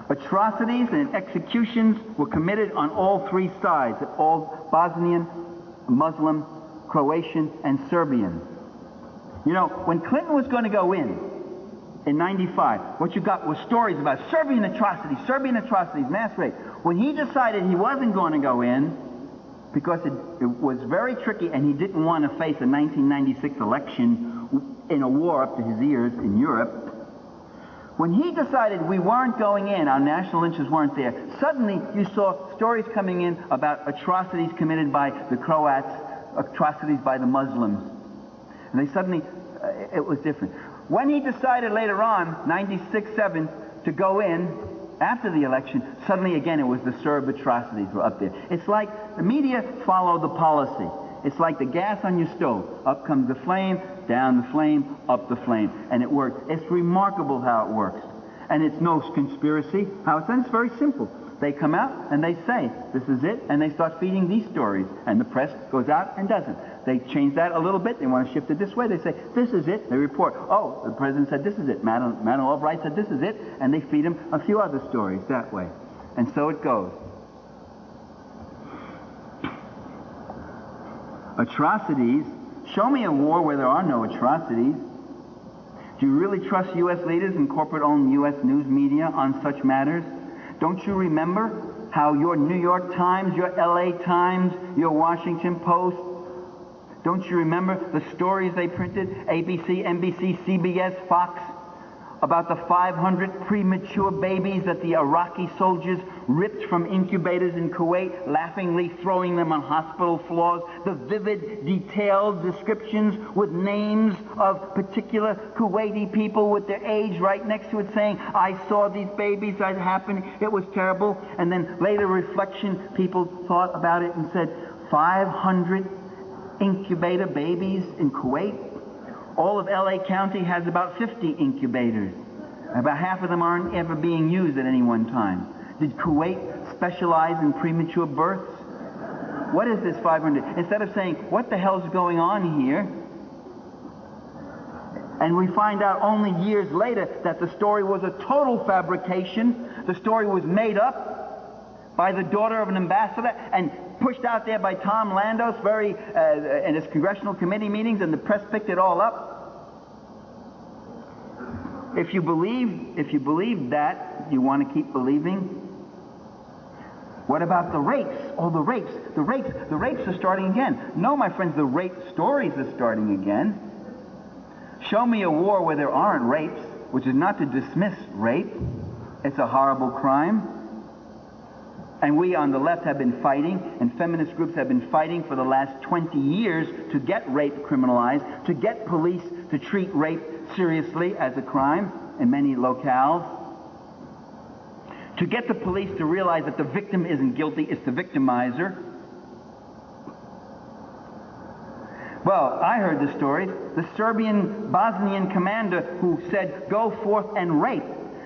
Atrocities and executions were committed on all 3 sides, all Bosnian, Muslim, Croatian, and Serbian. You know, when Clinton was going to go in 95, what you got was stories about Serbian atrocities, mass rape. When he decided he wasn't going to go in, because it was very tricky and he didn't want to face a 1996 election in a war up to his ears in Europe, when he decided we weren't going in, our national interests weren't there, suddenly you saw stories coming in about atrocities committed by the Croats, atrocities by the Muslims. And they suddenly, it was different. When he decided later on, 96, 7, to go in, after the election, suddenly again it was the Serb atrocities were up there. It's like the media follow the policy. It's like the gas on your stove. Up comes the flame, down the flame, up the flame. And it works. It's remarkable how it works. And it's no conspiracy. How it's done? It's very simple. They come out and they say, this is it, and they start feeding these stories. And the press goes out and doesn't. They change that a little bit. They want to shift it this way. They say, this is it. They report, oh, the president said this is it. Madeleine Albright said this is it. And they feed them a few other stories that way. And so it goes. Atrocities. Show me a war where there are no atrocities. Do you really trust U.S. leaders and corporate-owned U.S. news media on such matters? Don't you remember how your New York Times, your L.A. Times, your Washington Post, don't you remember the stories they printed, ABC, NBC, CBS, Fox, about the 500 premature babies that the Iraqi soldiers ripped from incubators in Kuwait, laughingly throwing them on hospital floors, the vivid, detailed descriptions with names of particular Kuwaiti people with their age right next to it, saying, I saw these babies, that happened, it was terrible. And then later reflection, people thought about it and said, 500 incubator babies in Kuwait? All of L.A. County has about 50 incubators. About half of them aren't ever being used at any one time. Did Kuwait specialize in premature births? What is this 500? Instead of saying, what the hell's going on here? And we find out only years later that the story was a total fabrication. The story was made up by the daughter of an ambassador and pushed out there by Tom Landos in his congressional committee meetings, and the press picked it all up. If you believe that, you want to keep believing. What about the rapes? Oh, the rapes are starting again. No, my friends, the rape stories are starting again. Show me a war where there aren't rapes, which is not to dismiss rape. It's a horrible crime. And we on the left have been fighting, and feminist groups have been fighting for the last 20 years to get rape criminalized, to get police to treat rape seriously as a crime in many locales, to get the police to realize that the victim isn't guilty, it's the victimizer. Well, I heard the story. The Serbian Bosnian commander who said, go forth and rape.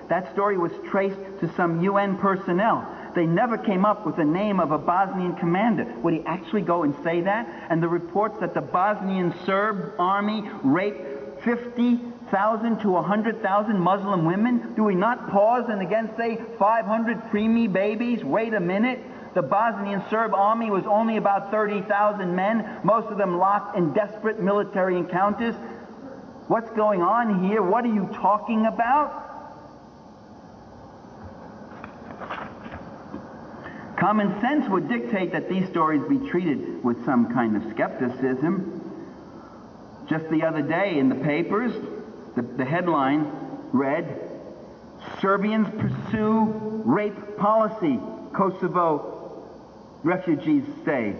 That story was traced to some UN personnel. They never came up with the name of a Bosnian commander. Would he actually go and say that? And the reports that the Bosnian Serb army raped 50,000 to 100,000 Muslim women? Do we not pause and again say 500 preemie babies? Wait a minute. The Bosnian Serb army was only about 30,000 men, most of them locked in desperate military encounters. What's going on here? What are you talking about? Common sense would dictate that these stories be treated with some kind of skepticism. Just the other day in the papers, the headline read, Serbians pursue rape policy, Kosovo refugees stay.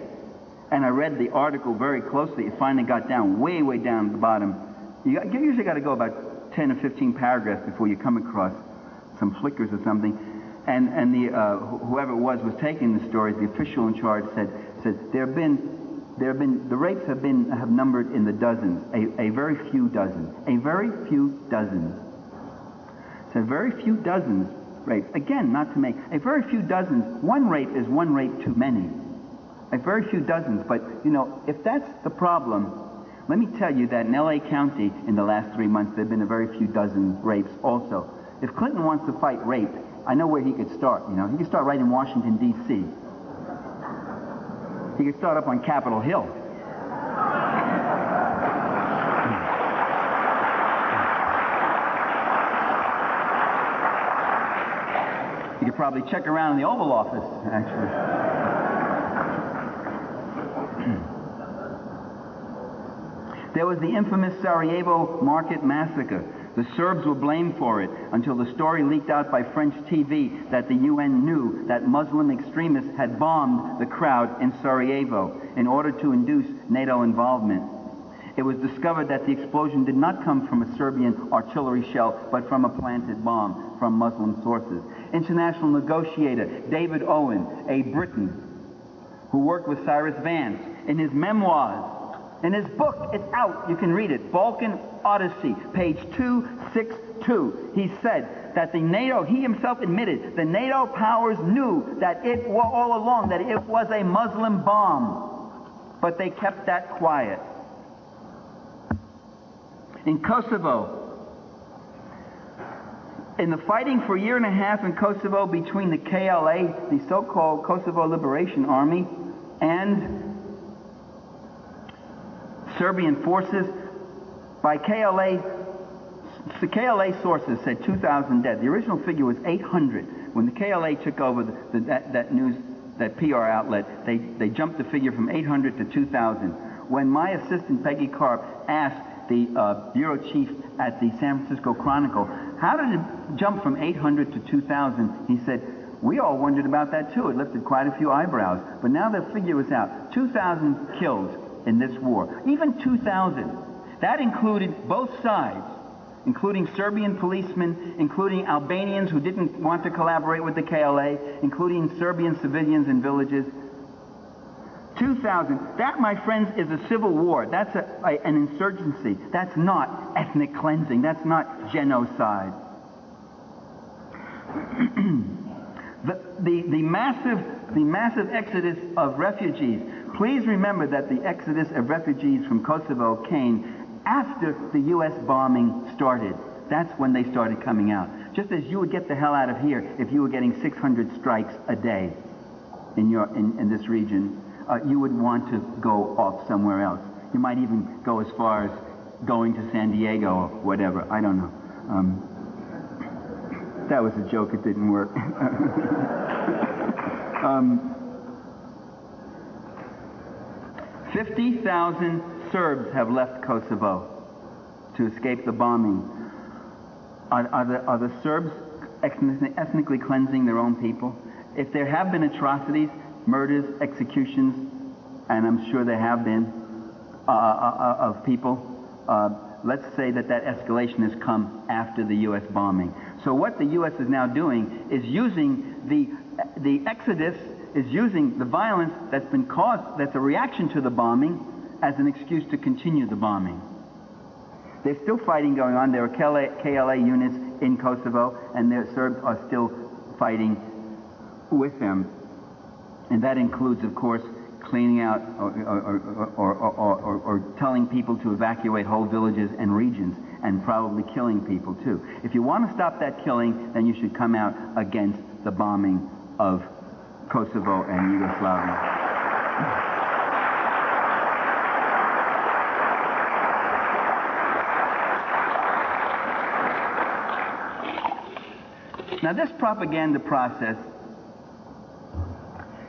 And I read the article very closely. It finally got down, way down at the bottom. You usually got to go about 10 or 15 paragraphs before you come across some flickers or something. And the whoever it was taking the stories, the official in charge said the rapes have numbered in the dozens, a very few dozens, a very few dozens. So very few dozens rapes. Again, not to make a very few dozens. One rape is one rape too many. A very few dozens. But you know, if that's the problem, let me tell you that in L.A. County in the last 3 months there have been a very few dozen rapes also. If Clinton wants to fight rape, I know where he could start, you know. He could start right in Washington, D.C. He could start up on Capitol Hill. He could probably check around in the Oval Office, actually. There was the infamous Sarajevo Market Massacre. The Serbs were blamed for it until the story leaked out by French TV that the UN knew that Muslim extremists had bombed the crowd in Sarajevo in order to induce NATO involvement. It was discovered that the explosion did not come from a Serbian artillery shell, but from a planted bomb from Muslim sources. International negotiator David Owen, a Briton who worked with Cyrus Vance, in his memoirs, In his book, it's out, you can read it, Balkan Odyssey, page 262. He said that the NATO, he himself admitted, the NATO powers knew that it, all along, that it was a Muslim bomb, but they kept that quiet. In Kosovo, in the fighting for a year and a half in Kosovo between the KLA, the so-called Kosovo Liberation Army, and Serbian forces, by KLA, the KLA sources said 2,000 dead. The original figure was 800. When the KLA took over that PR outlet, they jumped the figure from 800 to 2,000. When my assistant Peggy Karp asked the bureau chief at the San Francisco Chronicle, how did it jump from 800 to 2,000? He said, we all wondered about that too. It lifted quite a few eyebrows. But now the figure was out. 2,000 killed in this war. Even 2,000. That included both sides, including Serbian policemen, including Albanians who didn't want to collaborate with the KLA, including Serbian civilians in villages. 2,000. That, my friends, is a civil war. That's an insurgency. That's not ethnic cleansing. That's not genocide. The massive exodus of refugees. Please remember that the exodus of refugees from Kosovo came after the U.S. bombing started. That's when they started coming out. Just as you would get the hell out of here if you were getting 600 strikes a day in this region. You would want to go off somewhere else. You might even go as far as going to San Diego or whatever. I don't know. That was a joke. It didn't work. 50,000 Serbs have left Kosovo to escape the bombing. Are the Serbs ethnically cleansing their own people? If there have been atrocities, murders, executions, and I'm sure there have been, of people, let's say that escalation has come after the U.S. bombing. So what the U.S. is now doing is using the exodus, is using the violence that's been caused, that's a reaction to the bombing, as an excuse to continue the bombing. There's still fighting going on. There are KLA units in Kosovo, and the Serbs are still fighting with them. And that includes, of course, cleaning out or telling people to evacuate whole villages and regions, and probably killing people too. If you want to stop that killing, then you should come out against the bombing of Kosovo and Yugoslavia. Now, this propaganda process,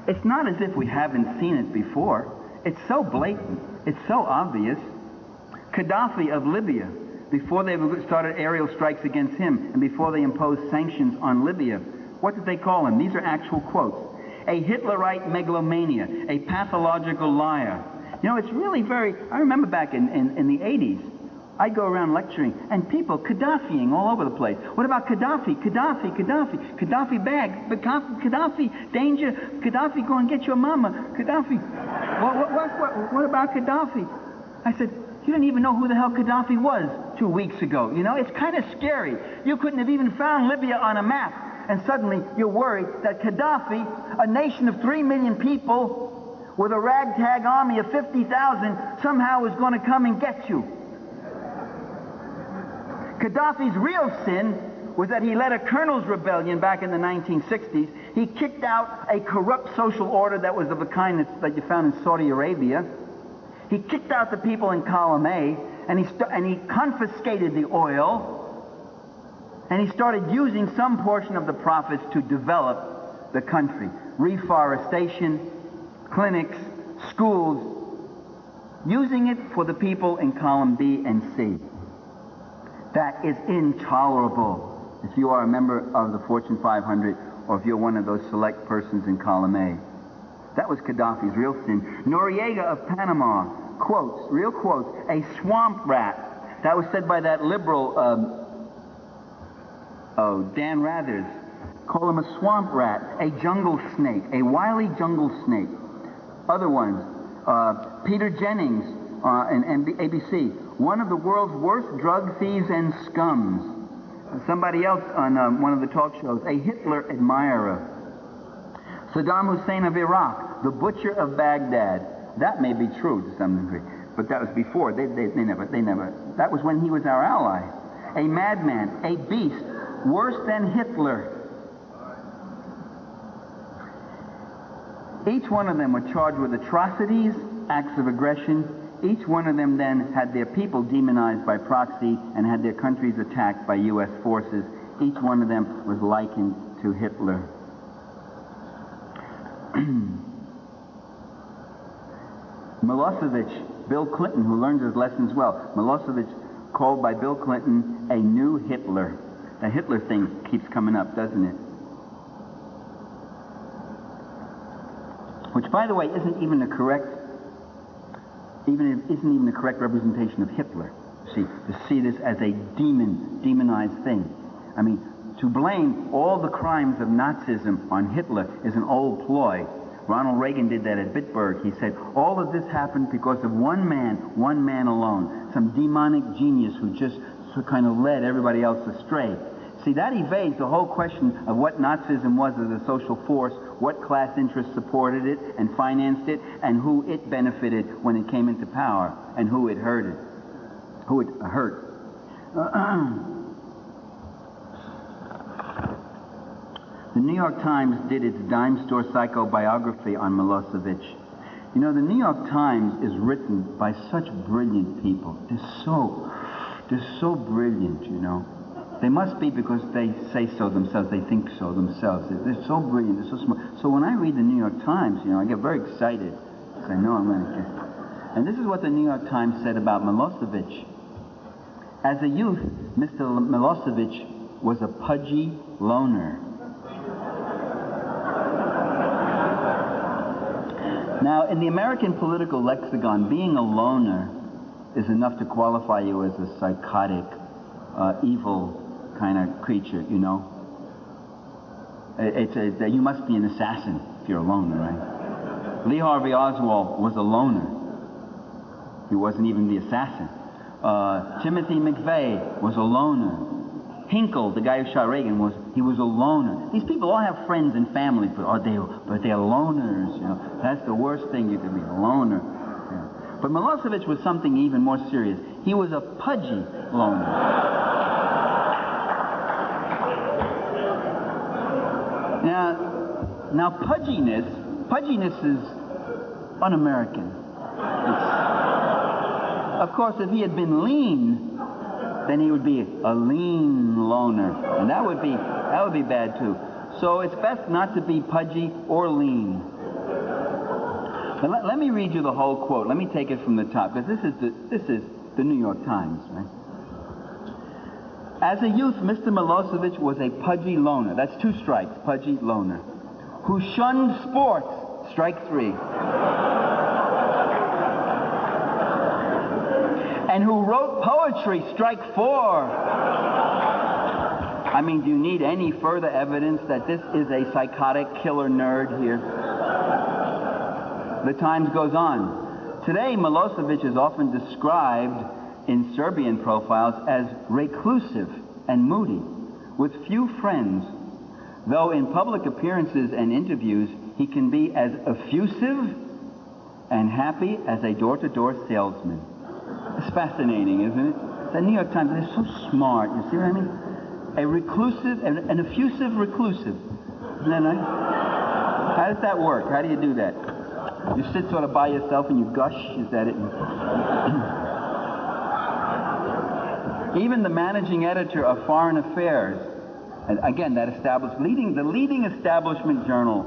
it's not as if we haven't seen it before. It's so blatant. It's so obvious. Gaddafi of Libya, before they started aerial strikes against him and before they imposed sanctions on Libya, what did they call him? These are actual quotes. A Hitlerite megalomania, a pathological liar. You know, it's really very... I remember back in the 80s, I'd go around lecturing, and people Gaddafiing all over the place. What about Gaddafi? Gaddafi, Gaddafi, Gaddafi bag, Gaddafi danger, Gaddafi go and get your mama, Gaddafi. What about Gaddafi? I said, you didn't even know who the hell Gaddafi was 2 weeks ago. You know, it's kind of scary. You couldn't have even found Libya on a map, and suddenly you're worried that Gaddafi, a nation of 3 million people with a ragtag army of 50,000, somehow is going to come and get you. Gaddafi's real sin was that he led a colonel's rebellion back in the 1960s. He kicked out a corrupt social order that was of the kind that you found in Saudi Arabia. He kicked out the people in column A, and he confiscated the oil, and he started using some portion of the profits to develop the country. Reforestation, clinics, schools, using it for the people in column B and C. That is intolerable if you are a member of the Fortune 500 or if you're one of those select persons in column A. That was Gaddafi's real sin. Noriega of Panama, quotes, real quotes, a swamp rat. That was said by that liberal, Dan Rathers. Call him a swamp rat, a jungle snake, a wily jungle snake. Other ones, Peter Jennings and ABC, one of the world's worst drug thieves and scums. Somebody else on one of the talk shows, a Hitler admirer. Saddam Hussein of Iraq, the butcher of Baghdad. That may be true to some degree, but that was before. They never. That was when he was our ally. A madman, a beast, worse than Hitler. Each one of them were charged with atrocities, acts of aggression. Each one of them then had their people demonized by proxy and had their countries attacked by U.S. forces. Each one of them was likened to Hitler. Milosevic, Bill Clinton, who learned his lessons well, Milosevic called by Bill Clinton a new Hitler. The Hitler thing keeps coming up, doesn't it? Which, by the way, isn't even a correct representation of Hitler. To see this as a demonized thing. I mean, to blame all the crimes of Nazism on Hitler is an old ploy. Ronald Reagan did that at Bitburg. He said, all of this happened because of one man alone, some demonic genius who just kind of led everybody else astray. See, that evades the whole question of what Nazism was as a social force, what class interests supported it and financed it, and who it benefited when it came into power, and who it hurt. The New York Times did its dime store psychobiography on Milosevic. You know, the New York Times is written by such brilliant people. They're so brilliant, you know. They must be because they say so themselves, they think so themselves. They're so brilliant, they're so smart. So when I read the New York Times, you know, I get very excited. Because I know I'm going to get... And this is what the New York Times said about Milosevic. As a youth, Mr. Milosevic was a pudgy loner. Now, in the American political lexicon, being a loner is enough to qualify you as a psychotic, evil kind of creature, you know. You must be an assassin if you're a loner, right? Lee Harvey Oswald was a loner. He wasn't even the assassin. Timothy McVeigh was a loner. Hinkle, the guy who shot Reagan, he was a loner. These people all have friends and families, but they're loners, you know. That's the worst thing you could be, a loner. Yeah. But Milosevic was something even more serious. He was a pudgy loner. Now pudginess is un-American. Of course, if he had been lean, then he would be a lean loner, and that would be bad too. So it's best not to be pudgy or lean. But let me read you the whole quote. Let me take it from the top, because this is the New York Times, right? As a youth, Mr. Milosevic was a pudgy loner. That's 2 strikes, pudgy loner. Who shunned sports, strike 3. And who wrote poetry, strike 4. I mean, do you need any further evidence that this is a psychotic killer nerd here? The Times goes on. Today, Milosevic is often described in Serbian profiles as reclusive and moody, with few friends, though in public appearances and interviews, he can be as effusive and happy as a door-to-door salesman. It's fascinating, isn't it? The New York Times, they're so smart, you see what I mean? A reclusive, an effusive reclusive. Isn't that nice? How does that work? How do you do that? You sit sort of by yourself and you gush? Is that it? Even the managing editor of Foreign Affairs, and again, that the leading establishment journal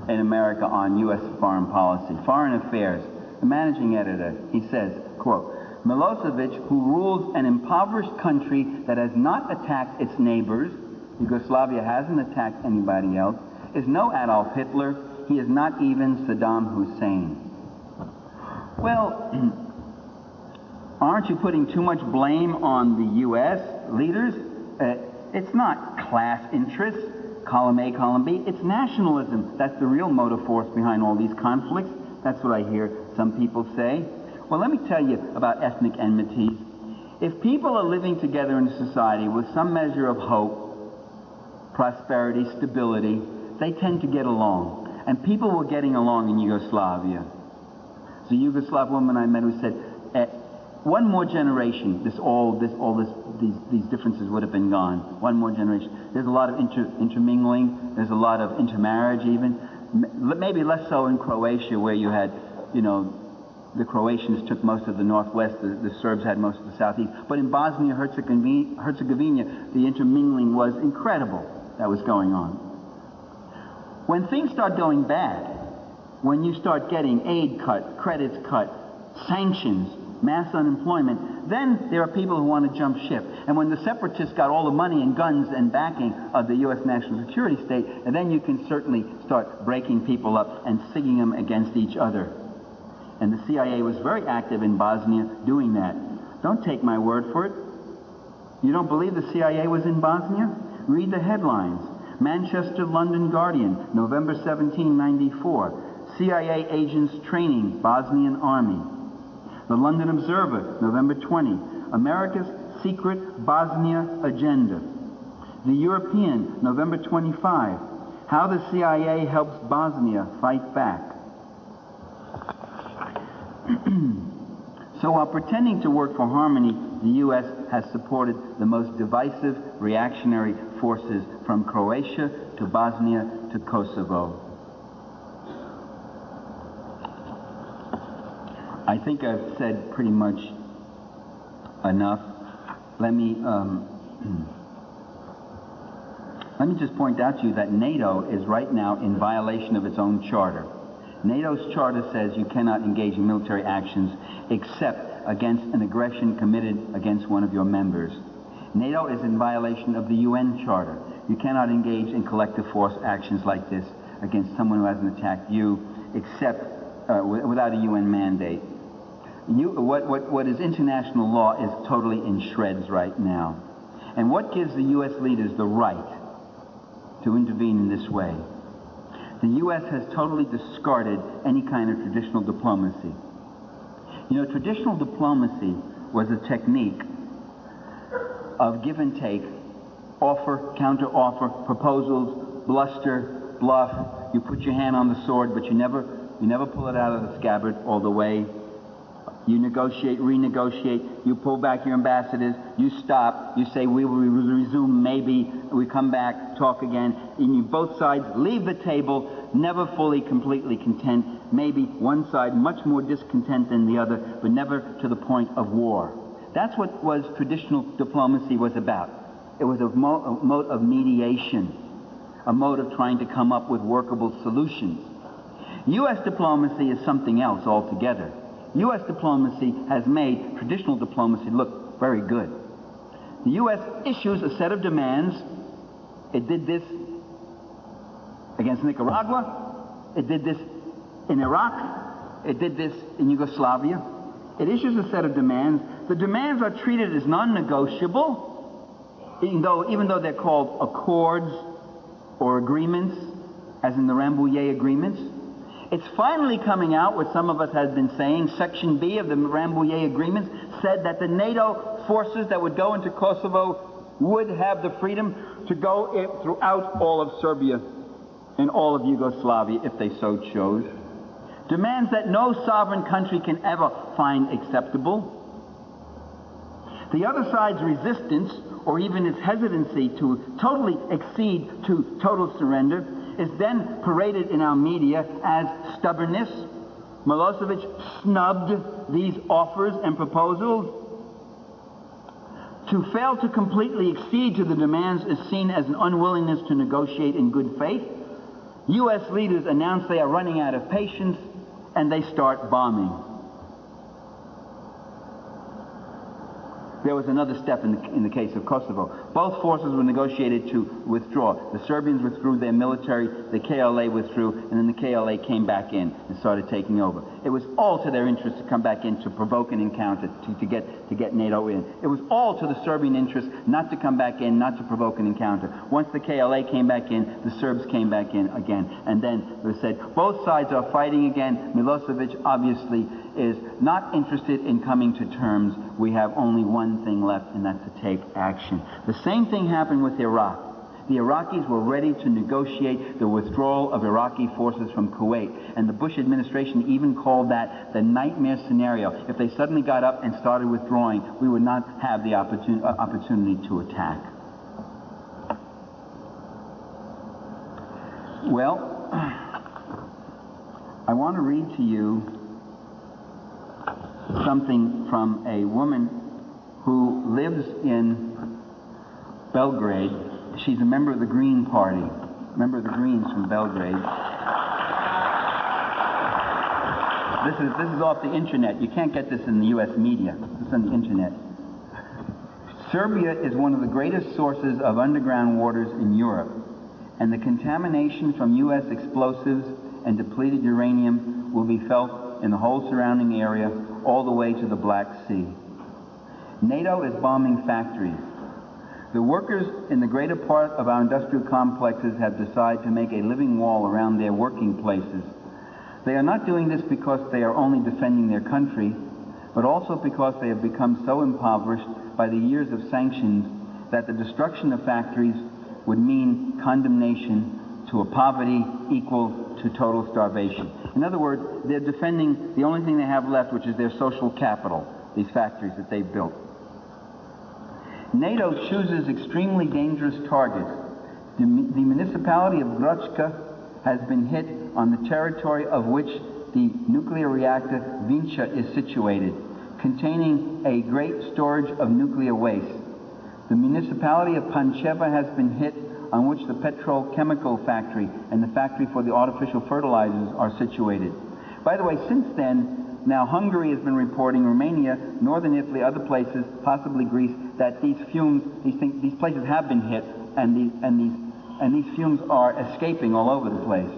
in America on U.S. foreign policy, Foreign Affairs, the managing editor, he says, quote, Milosevic, who rules an impoverished country that has not attacked its neighbors, Yugoslavia hasn't attacked anybody else, is no Adolf Hitler. He is not even Saddam Hussein. Well, aren't you putting too much blame on the U.S. leaders? It's not class interests, column A, column B. It's nationalism. That's the real motive force behind all these conflicts. That's what I hear some people say. Well, let me tell you about ethnic enmities. If people are living together in a society with some measure of hope, prosperity, stability, they tend to get along. And people were getting along in Yugoslavia. The Yugoslav woman I met who said, one more generation, these differences would have been gone. One more generation. There's a lot of intermingling. There's a lot of intermarriage even. Maybe less so in Croatia, where you had, the Croatians took most of the northwest, the Serbs had most of the southeast. But in Bosnia-Herzegovina, the intermingling was incredible that was going on. When things start going bad, when you start getting aid cut, credits cut, sanctions, mass unemployment, then there are people who want to jump ship. And when the separatists got all the money and guns and backing of the U.S. national security state, and then you can certainly start breaking people up and singing them against each other. And the CIA was very active in Bosnia doing that. Don't take my word for it. You don't believe the CIA was in Bosnia? Read the headlines. Manchester London Guardian, November 1794. CIA agents training Bosnian army. The London Observer, November 20. America's secret Bosnia agenda. The European, November 25. How the CIA helps Bosnia fight back. So while pretending to work for harmony, the U.S. has supported the most divisive reactionary forces from Croatia to Bosnia to Kosovo. I think I've said pretty much enough. Let me just point out to you that NATO is right now in violation of its own charter. NATO's charter says you cannot engage in military actions except against an aggression committed against one of your members. NATO is in violation of the UN charter. You cannot engage in collective force actions like this against someone who hasn't attacked you except without a UN mandate. What is international law is totally in shreds right now. And what gives the U.S. leaders the right to intervene in this way? The U.S. has totally discarded any kind of traditional diplomacy. Traditional diplomacy was a technique of give and take, offer, counter-offer, proposals, bluster, bluff. You put your hand on the sword, but you never pull it out of the scabbard all the way. You negotiate, renegotiate, you pull back your ambassadors, you stop, you say we will resume maybe, we come back, talk again, and you both sides leave the table, never fully, completely content, maybe one side much more discontent than the other, but never to the point of war. That's what traditional diplomacy was about. It was a mode of mediation, a mode of trying to come up with workable solutions. U.S. diplomacy is something else altogether. U.S. diplomacy has made traditional diplomacy look very good. The U.S. issues a set of demands. It did this against Nicaragua. It did this in Iraq. It did this in Yugoslavia. It issues a set of demands. The demands are treated as non-negotiable, even though they're called accords or agreements, as in the Rambouillet agreements. It's finally coming out, what some of us have been saying. Section B of the Rambouillet agreements said that the NATO forces that would go into Kosovo would have the freedom to go throughout all of Serbia and all of Yugoslavia if they so chose. Demands that no sovereign country can ever find acceptable. The other side's resistance, or even its hesitancy to totally accede to total surrender, is then paraded in our media as stubbornness. Milosevic snubbed these offers and proposals. To fail to completely accede to the demands is seen as an unwillingness to negotiate in good faith. U.S. leaders announce they are running out of patience, and they start bombing. there was another step in the case of Kosovo. Both forces were negotiated to withdraw. The Serbians withdrew their military, the KLA withdrew, and then the KLA came back in and started taking over. It was all to their interest to come back in to provoke an encounter, to get NATO in. It was all to the Serbian interest not to come back in, not to provoke an encounter. Once the KLA came back in, the Serbs came back in again. And then it was said, both sides are fighting again. Milosevic obviously is not interested in coming to terms. We have only one thing left, and that's to take action. The same thing happened with Iraq. The Iraqis were ready to negotiate the withdrawal of Iraqi forces from Kuwait, and the Bush administration even called that the nightmare scenario. If they suddenly got up and started withdrawing, we would not have the opportunity to attack. Well, I want to read to you something from a woman who lives in Belgrade. She's a member of the Green Party, member of the Greens from Belgrade. This is off the internet. You can't get this in the U.S. media. It's on the internet. Serbia is one of the greatest sources of underground waters in Europe, and the contamination from U.S. explosives and depleted uranium will be felt in the whole surrounding area all the way to the Black Sea. NATO is bombing factories. The workers in the greater part of our industrial complexes have decided to make a living wall around their working places. They are not doing this because they are only defending their country, but also because they have become so impoverished by the years of sanctions that the destruction of factories would mean condemnation to a poverty equal to total starvation. In other words, they're defending the only thing they have left, which is their social capital, these factories that they've built. NATO chooses extremely dangerous targets. The municipality of Grocka has been hit on the territory of which the nuclear reactor Vincha is situated, containing a great storage of nuclear waste. The municipality of Pančeva has been hit, on which the petrochemical factory and the factory for the artificial fertilizers are situated. By the way, since then, now Hungary has been reporting, Romania, northern Italy, other places, possibly Greece, that these fumes, these places have been hit, and these fumes are escaping all over the place.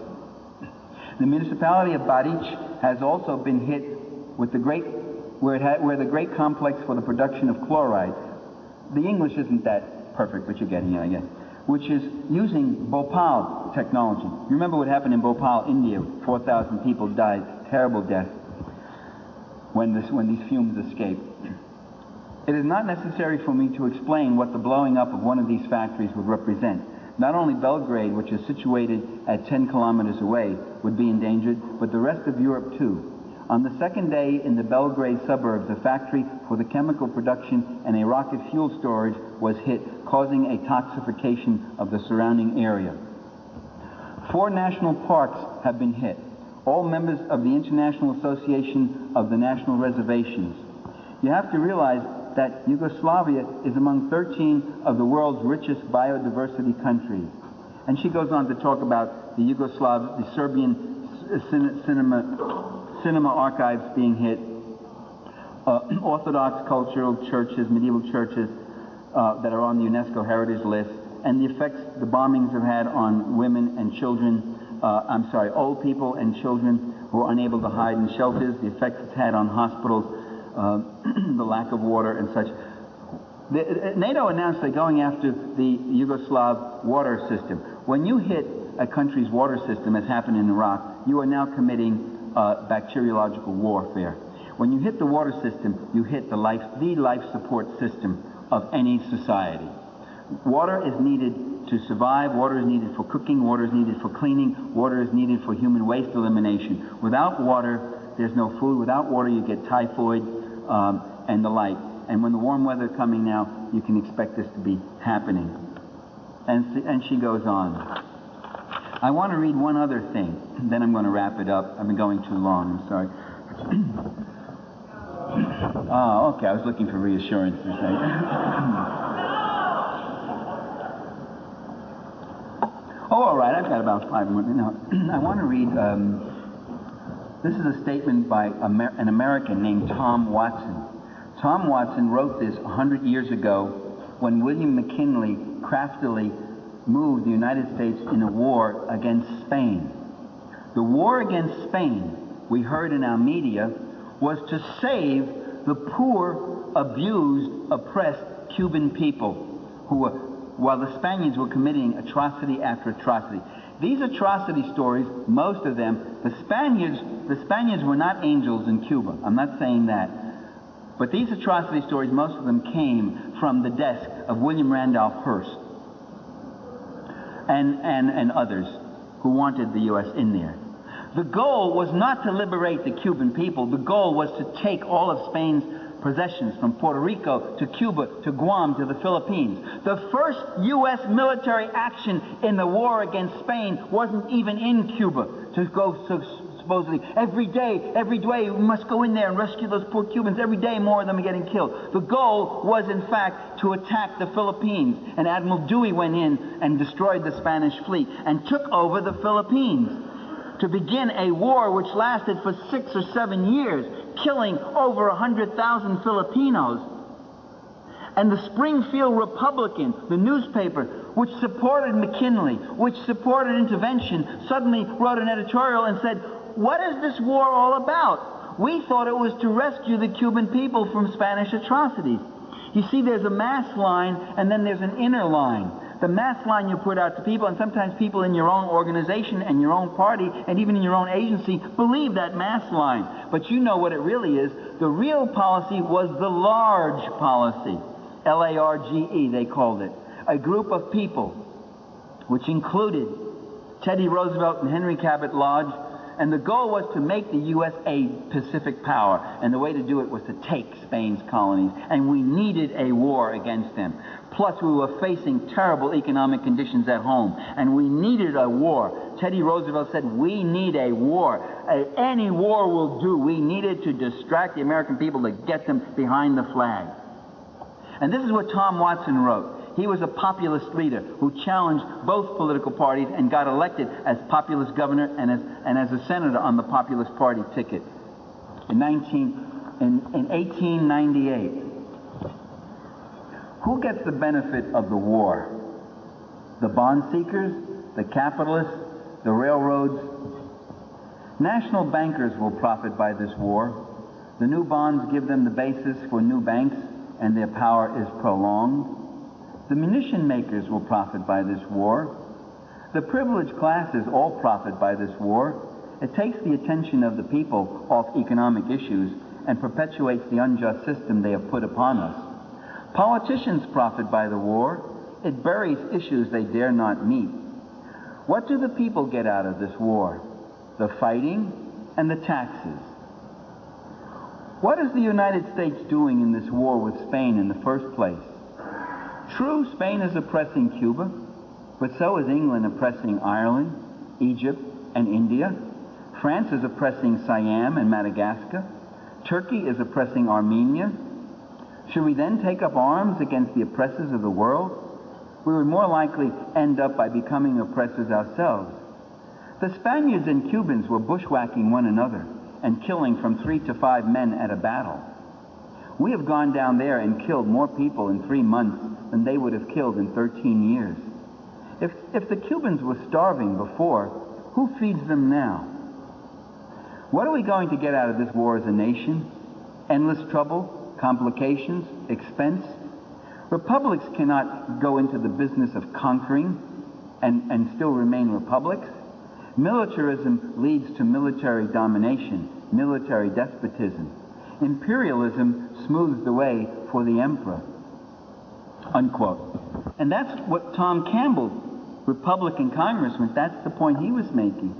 The municipality of Barič has also been hit with the where the great complex for the production of chloride. The English isn't that perfect, but you're getting it, I guess. Which is using Bhopal technology. You remember what happened in Bhopal, India? 4,000 people died, terrible death, when these fumes escaped. It is not necessary for me to explain what the blowing up of one of these factories would represent. Not only Belgrade, which is situated at 10 kilometers away, would be endangered, but the rest of Europe too. On the second day in the Belgrade suburbs, a factory for the chemical production and a rocket fuel storage was hit, causing a toxification of the surrounding area. 4 national parks have been hit, all members of the International Association of the National Reservations. You have to realize that Yugoslavia is among 13 of the world's richest biodiversity countries. And she goes on to talk about the Serbian cinema archives being hit, Orthodox cultural churches, medieval churches that are on the UNESCO heritage list, and the effects the bombings have had on women and children, old people and children who are unable to hide in shelters, the effects it's had on hospitals, the lack of water and such. NATO announced they're going after the Yugoslav water system. When you hit a country's water system, as happened in Iraq, you are now committing bacteriological warfare. When you hit the water system, you hit the life support system of any society. Water is needed to survive, water is needed for cooking, water is needed for cleaning, water is needed for human waste elimination. Without water, there's no food. Without water, you get typhoid and the like. And when the warm weather is coming now, you can expect this to be happening. And she goes on. I want to read one other thing, then I'm going to wrap it up. I've been going too long, I'm sorry. Oh, okay, I was looking for reassurance to say. Oh, all right, I've got about 5 minutes. No, I want to read, this is a statement by an American named Tom Watson. Tom Watson wrote this 100 years ago when William McKinley craftily moved the United States in a war against Spain. The war against Spain, we heard in our media, was to save the poor, abused, oppressed Cuban people while the Spaniards were committing atrocity after atrocity. These atrocity stories, most of them, the Spaniards were not angels in Cuba. I'm not saying that. But these atrocity stories, most of them came from the desk of William Randolph Hearst and others who wanted the U.S. in there. The goal was not to liberate the Cuban people. The goal was to take all of Spain's possessions from Puerto Rico to Cuba to Guam to the Philippines. The first U.S. military action in the war against Spain wasn't even in Cuba to go supposedly every day we must go in there and rescue those poor Cubans. Every day more of them are getting killed. The goal was in fact to attack the Philippines, and Admiral Dewey went in and destroyed the Spanish fleet and took over the Philippines to begin a war which lasted for 6 or 7 years, killing over 100,000 Filipinos. And the Springfield Republican, the newspaper, which supported McKinley, which supported intervention, suddenly wrote an editorial and said, "What is this war all about? We thought it was to rescue the Cuban people from Spanish atrocities." You see, there's a mass line and then there's an inner line. The mass line you put out to people, and sometimes people in your own organization and your own party and even in your own agency believe that mass line. But you know what it really is. The real policy was the large policy. LARGE, they called it. A group of people, which included Teddy Roosevelt and Henry Cabot Lodge, and the goal was to make the U.S. a Pacific power, and the way to do it was to take Spain's colonies, and we needed a war against them. Plus, we were facing terrible economic conditions at home, and we needed a war. Teddy Roosevelt said, "We need a war. Any war will do." We needed to distract the American people to get them behind the flag. And this is what Tom Watson wrote. He was a populist leader who challenged both political parties and got elected as populist governor and as a senator on the Populist Party ticket in 1898. Who gets the benefit of the war? The bond seekers, the capitalists, the railroads. National bankers will profit by this war. The new bonds give them the basis for new banks, and their power is prolonged. The munition makers will profit by this war. The privileged classes all profit by this war. It takes the attention of the people off economic issues and perpetuates the unjust system they have put upon us. Politicians profit by the war. It buries issues they dare not meet. What do the people get out of this war? The fighting and the taxes. What is the United States doing in this war with Spain in the first place? True, Spain is oppressing Cuba, but so is England oppressing Ireland, Egypt, and India. France is oppressing Siam and Madagascar. Turkey is oppressing Armenia. Should we then take up arms against the oppressors of the world? We would more likely end up by becoming oppressors ourselves. The Spaniards and Cubans were bushwhacking one another and killing from 3 to 5 men at a battle. We have gone down there and killed more people in 3 months than they would have killed in 13 years. If the Cubans were starving before, who feeds them now? What are we going to get out of this war as a nation? Endless trouble, complications, expense? Republics cannot go into the business of conquering and still remain republics. Militarism leads to military domination, military despotism. Imperialism smooths the way for the emperor. Unquote. And that's what Tom Campbell, Republican congressman, that's the point he was making.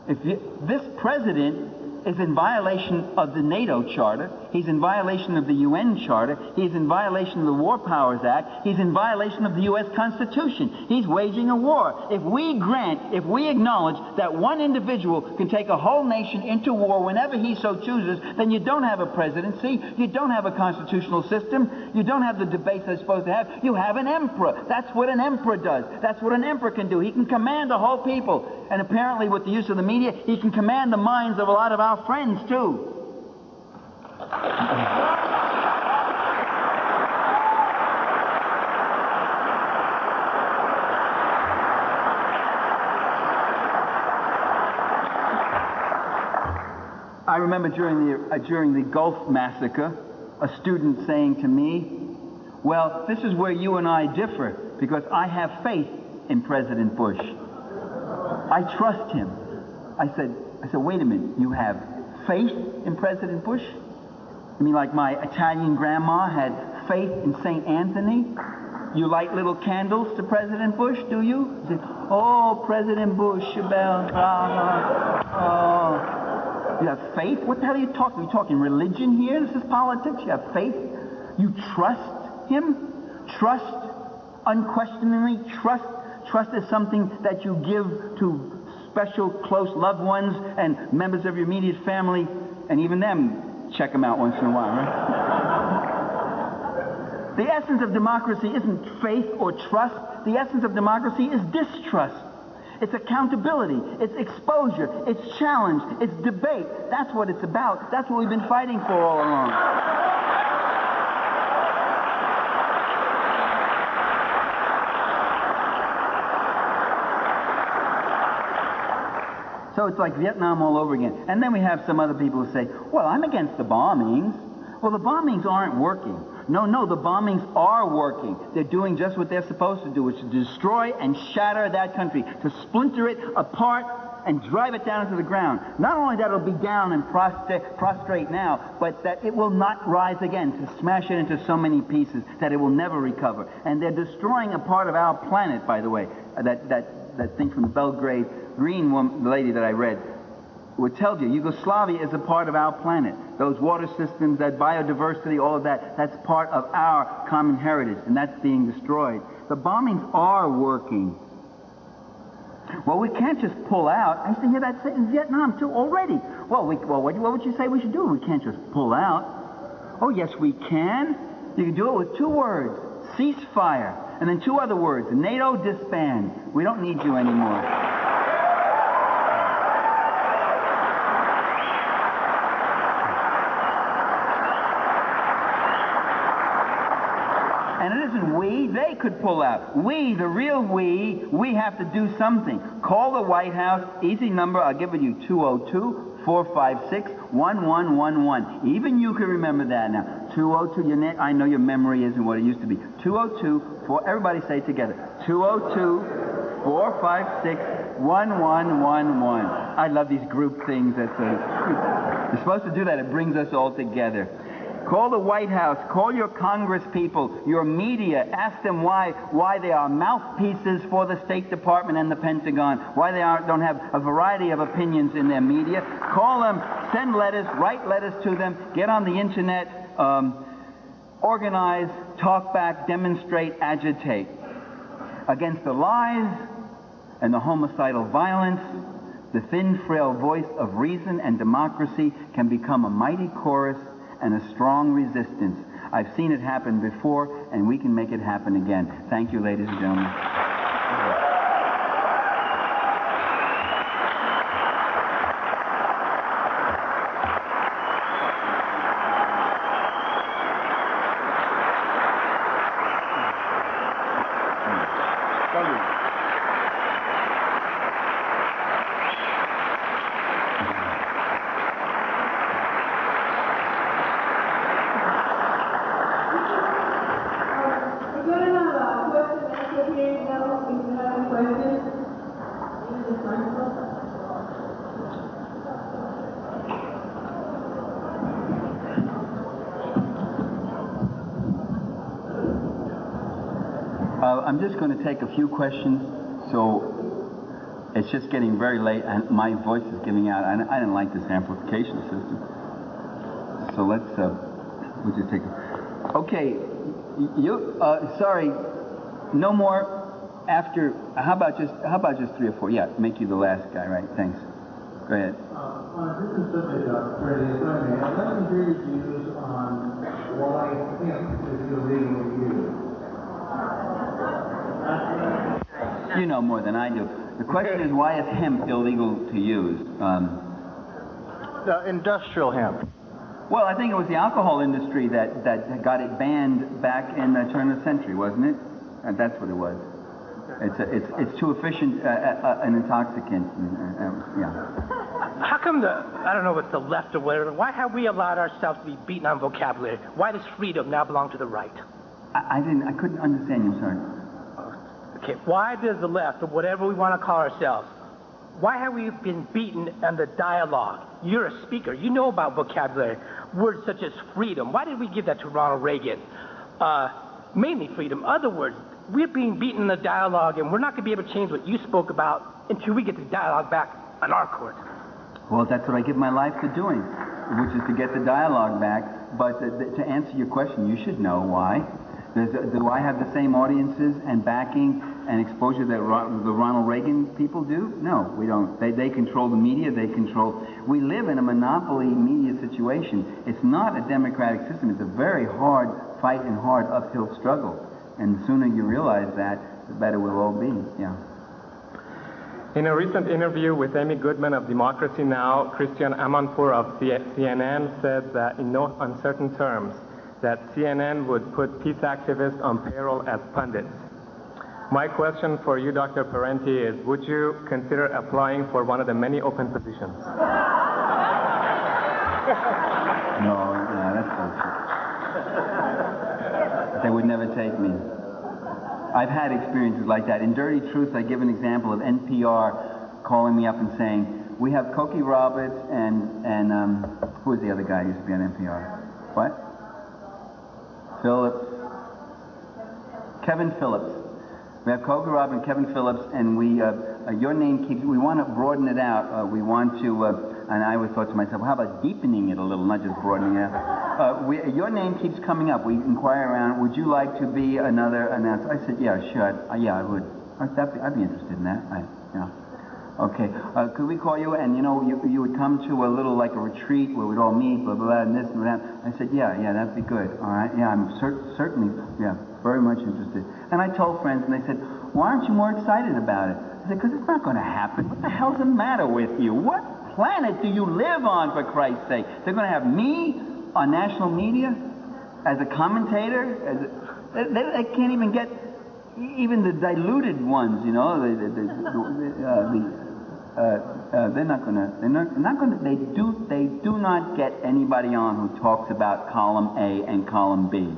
This president is in violation of the NATO Charter. He's in violation of the UN Charter. He's in violation of the War Powers Act. He's in violation of the U.S. Constitution. He's waging a war. If we acknowledge that one individual can take a whole nation into war whenever he so chooses, then you don't have a presidency. You don't have a constitutional system. You don't have the debates they're supposed to have. You have an emperor. That's what an emperor does. That's what an emperor can do. He can command a whole people. And apparently with the use of the media, he can command the minds of a lot of our friends too. I remember during the Gulf massacre, a student saying to me, well, this is where you and I differ, because I have faith in President Bush. I trust him. I said, wait a minute, you have faith in President Bush? You mean like my Italian grandma had faith in St. Anthony? You light little candles to President Bush, do you? You say, oh, President Bush, Bell, oh. You have faith? What the hell are you talking? Are you talking religion here? This is politics. You have faith? You trust him? Trust, unquestioningly, trust is something that you give to special, close loved ones and members of your immediate family, and even them check them out once in a while, right? The essence of democracy isn't faith or trust. The essence of democracy is distrust. It's accountability. It's exposure. It's challenge. It's debate. That's what it's about. That's what we've been fighting for all along. So it's like Vietnam all over again. And then we have some other people who say, well, I'm against the bombings. Well, the bombings aren't working. No, the bombings are working. They're doing just what they're supposed to do, which is to destroy and shatter that country, to splinter it apart and drive it down into the ground. Not only that it'll be down and prostrate now, but that it will not rise again, to smash it into so many pieces that it will never recover. And they're destroying a part of our planet, by the way. That thing from the Belgrade Green woman, the lady that I read, would tell you, Yugoslavia is a part of our planet. Those water systems, that biodiversity, all of that, that's part of our common heritage, and that's being destroyed. The bombings are working. Well, we can't just pull out. I used to hear that said in Vietnam, too, already. Well, what would you say we should do? We can't just pull out. Oh, yes, we can. You can do it with 2 words, ceasefire, and then 2 other words, NATO disband. We don't need you anymore. And it isn't we, they could pull out. We, the real we have to do something. Call the White House, easy number, I'll give it you, 202-456-1111. Even you can remember that now. 202, I know your memory isn't what it used to be. 202, everybody say it together. 202-456-1111. I love these group things. You're supposed to do that, it brings us all together. Call the White House, call your Congress people, your media, ask them why they are mouthpieces for the State Department and the Pentagon, why they don't have a variety of opinions in their media. Call them, send letters, write letters to them, get on the internet, organize, talk back, demonstrate, agitate against the lies and the homicidal violence. The thin, frail voice of reason and democracy can become a mighty chorus and a strong resistance. I've seen it happen before, and we can make it happen again. Thank you, ladies and gentlemen. I'm just going to take a few questions, so it's just getting very late and my voice is giving out. I didn't like this amplification system. So let's, we'll just take okay, sorry, no more after, how about just 3 or 4? Yeah, make you the last guy, right? Thanks. Go ahead. On a different subject, Freddie, if I may, I'd like to hear your views on why hemp is illegal to use. You know more than I do. The question is, why is hemp illegal to use? Industrial hemp. Well, I think it was the alcohol industry that got it banned back in the turn of the century, wasn't it? And that's what it was. It's too efficient an intoxicant. Yeah. How come I don't know if it's the left or whatever, why have we allowed ourselves to be beaten on vocabulary? Why does freedom now belong to the right? I couldn't understand you, sorry. Okay, why does the left, or whatever we want to call ourselves, why have we been beaten on the dialogue? You're a speaker, you know about vocabulary, words such as freedom. Why did we give that to Ronald Reagan? Mainly freedom. Other words, we're being beaten in the dialogue, and we're not going to be able to change what you spoke about until we get the dialogue back on our court. Well, that's what I give my life to doing, which is to get the dialogue back. But to answer your question, you should know why. Do I have the same audiences and backing and exposure that the Ronald Reagan people do? No, we don't. They control the media. We live in a monopoly media situation. It's not a democratic system. It's a very hard fight and hard uphill struggle. And the sooner you realize that, the better we'll all be. Yeah. In a recent interview with Amy Goodman of Democracy Now!, Christian Amanpour of CNN said that in no uncertain terms that CNN would put peace activists on payroll as pundits. My question for you, Dr. Parenti, is would you consider applying for one of the many open positions? No, that's bullshit. They would never take me. I've had experiences like that. In Dirty Truths, I give an example of NPR calling me up and saying, we have Cokie Roberts and who was the other guy who used to be on NPR? What? Kevin Phillips. We have Cokie Roberts and Kevin Phillips, and your name keeps, we want to broaden it out. We want to, and I always thought to myself, well, how about deepening it a little, not just broadening it out? Your name keeps coming up. We inquire around, would you like to be another announcer? I said, yeah, sure. I would. I'd be interested in that. Okay. Could we call you? And you would come to a little like a retreat where we'd all meet, blah, blah, blah, and this and that. I said, yeah, that'd be good. All right. Yeah, I'm certainly, very much interested. And I told friends, and they said, why aren't you more excited about it? I said, because it's not going to happen. What the hell's the matter with you? What planet do you live on, for Christ's sake? They're going to have me on national media as a commentator? They can't even get even the diluted ones, they're not gonna, they do not get anybody on who talks about column A and column B.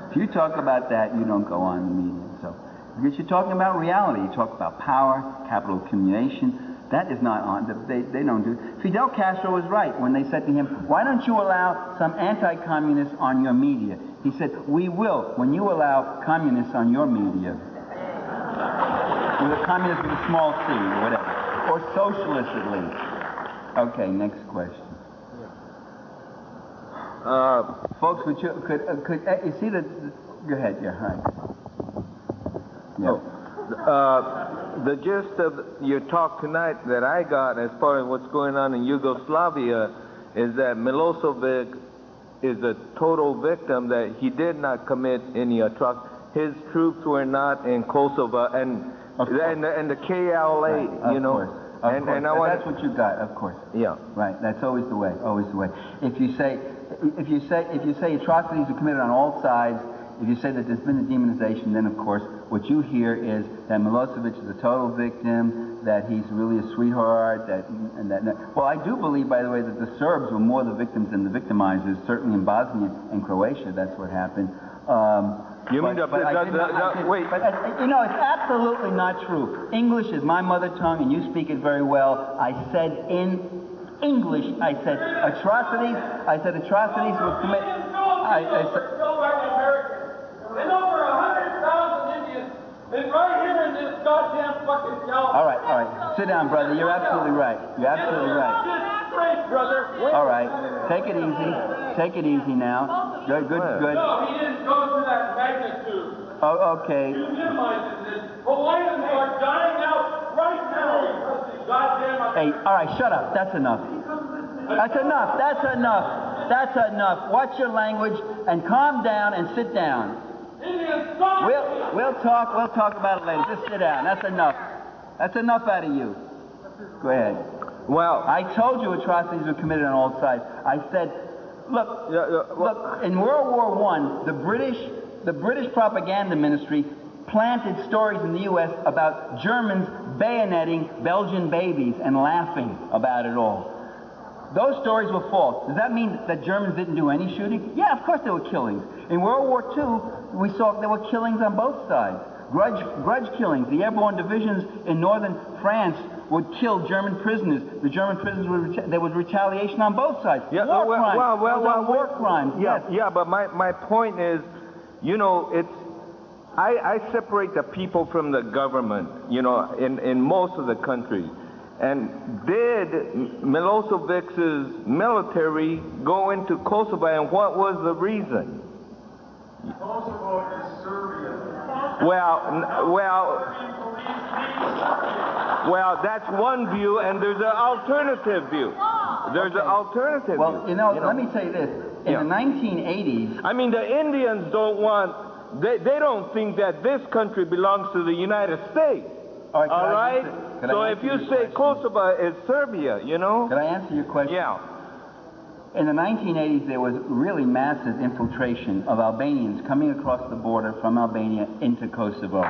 If you talk about that, you don't go on the media. So, because you're talking about reality, you talk about power, capital accumulation. That is not on. They don't do. Fidel Castro was right when they said to him, "Why don't you allow some anti-communists on your media?" He said, "We will when you allow communists on your media." With a communist with a small c, or whatever, or socialist at least. Okay, next question. Folks, could you see that? Go ahead. Yeah, right. Yeah. The gist of your talk tonight that I got as far as what's going on in Yugoslavia is that Milosevic is a total victim, that he did not commit any atrocity. His troops were not in Kosovo, and the KLA, right, you know. Of course. That's what you got, of course. Yeah. Right. That's always the way. Always the way. If you say atrocities are committed on all sides, if you say that there's been a demonization, then of course what you hear is that Milosevic is a total victim, that he's really a sweetheart, well, I do believe, by the way, that the Serbs were more the victims than the victimizers. Certainly in Bosnia and Croatia, that's what happened. Wait. It's absolutely not true. English is my mother tongue, and you speak it very well. I said in English, I said atrocities were committed. And over 100,000 Indians been right here in this goddamn fucking town. All right. Sit down, brother. You're absolutely right. Straight, brother. All right. Take it easy now. Good. No, he didn't go to that magnitude. Oh, okay. You minimized this. Hawaiians are dying out right now because of these goddamn... Hey, all right, shut up. That's enough. That's enough. Watch your language and calm down and sit down. We'll talk about it later. Just sit down. That's enough. That's enough out of you. Go ahead. Well, I told you atrocities were committed on all sides. I said, look, in World War I, the British propaganda ministry planted stories in the U.S. about Germans bayoneting Belgian babies and laughing about it all. Those stories were false. Does that mean that Germans didn't do any shooting? Yeah, of course there were killings. In World War II, we saw there were killings on both sides. Grudge killings. The airborne divisions in northern France would kill German prisoners. The German prisoners there was retaliation on both sides. Yeah, war crimes. Yeah, yes. yeah, but my point is, you know, I separate the people from the government, you know, in most of the countries. And did Milosevic's military go into Kosovo, and what was the reason? Kosovo is Serbia. Well, that's one view, and there's an alternative view. There's an alternative view. Well, you know, let me say this. In the 1980s... I mean, the Indians don't want... They don't think that this country belongs to the United States. All right? So if you say Kosovo is Serbia, you know? Can I answer your question? Yeah. In the 1980s, there was really massive infiltration of Albanians coming across the border from Albania into Kosovo.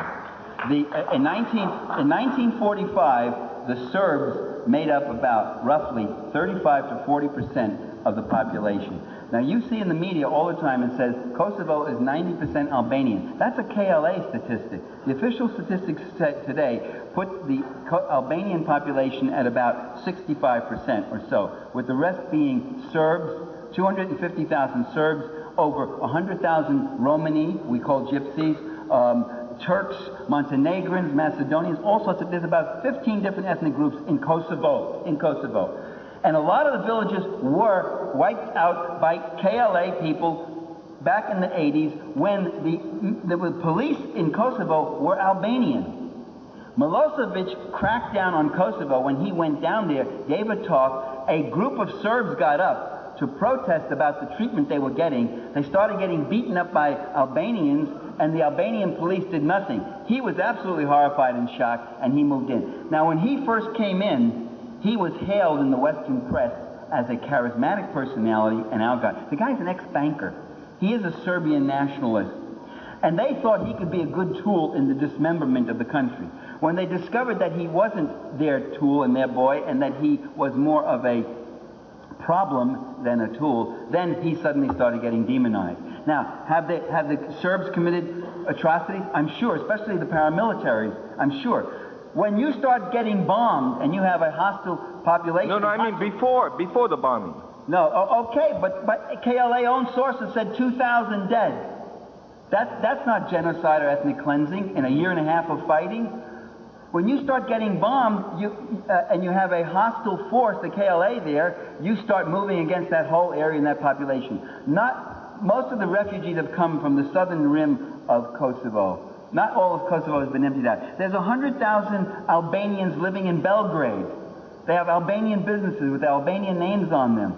In 1945, the Serbs made up about roughly 35 to 40% of the population. Now, you see in the media all the time it says Kosovo is 90% Albanian. That's a KLA statistic. The official statistics today put the Albanian population at about 65% or so, with the rest being Serbs, 250,000 Serbs, over 100,000 Romani, we call gypsies, Turks, Montenegrins, Macedonians, all sorts of, there's about 15 different ethnic groups in Kosovo. And a lot of the villages were wiped out by KLA people back in the 80s when the police in Kosovo were Albanian. Milosevic cracked down on Kosovo when he went down there, gave a talk. A group of Serbs got up to protest about the treatment they were getting. They started getting beaten up by Albanians, and the Albanian police did nothing. He was absolutely horrified and shocked, and he moved in. Now, when he first came in, he was hailed in the Western press as a charismatic personality, and the guy's an ex-banker. He is a Serbian nationalist. And they thought he could be a good tool in the dismemberment of the country. When they discovered that he wasn't their tool and their boy, and that he was more of a problem than a tool, then he suddenly started getting demonized. Now, have the Serbs committed atrocities? I'm sure, especially the paramilitaries, I'm sure. When you start getting bombed and you have a hostile population... No, I mean before the bombing. No, okay, but KLA own sources said 2,000 dead. That's not genocide or ethnic cleansing in a year and a half of fighting. When you start getting bombed and you have a hostile force, the KLA there, you start moving against that whole area and that population. Most of the refugees have come from the southern rim of Kosovo. Not all of Kosovo has been emptied out. There's 100,000 Albanians living in Belgrade. They have Albanian businesses with Albanian names on them.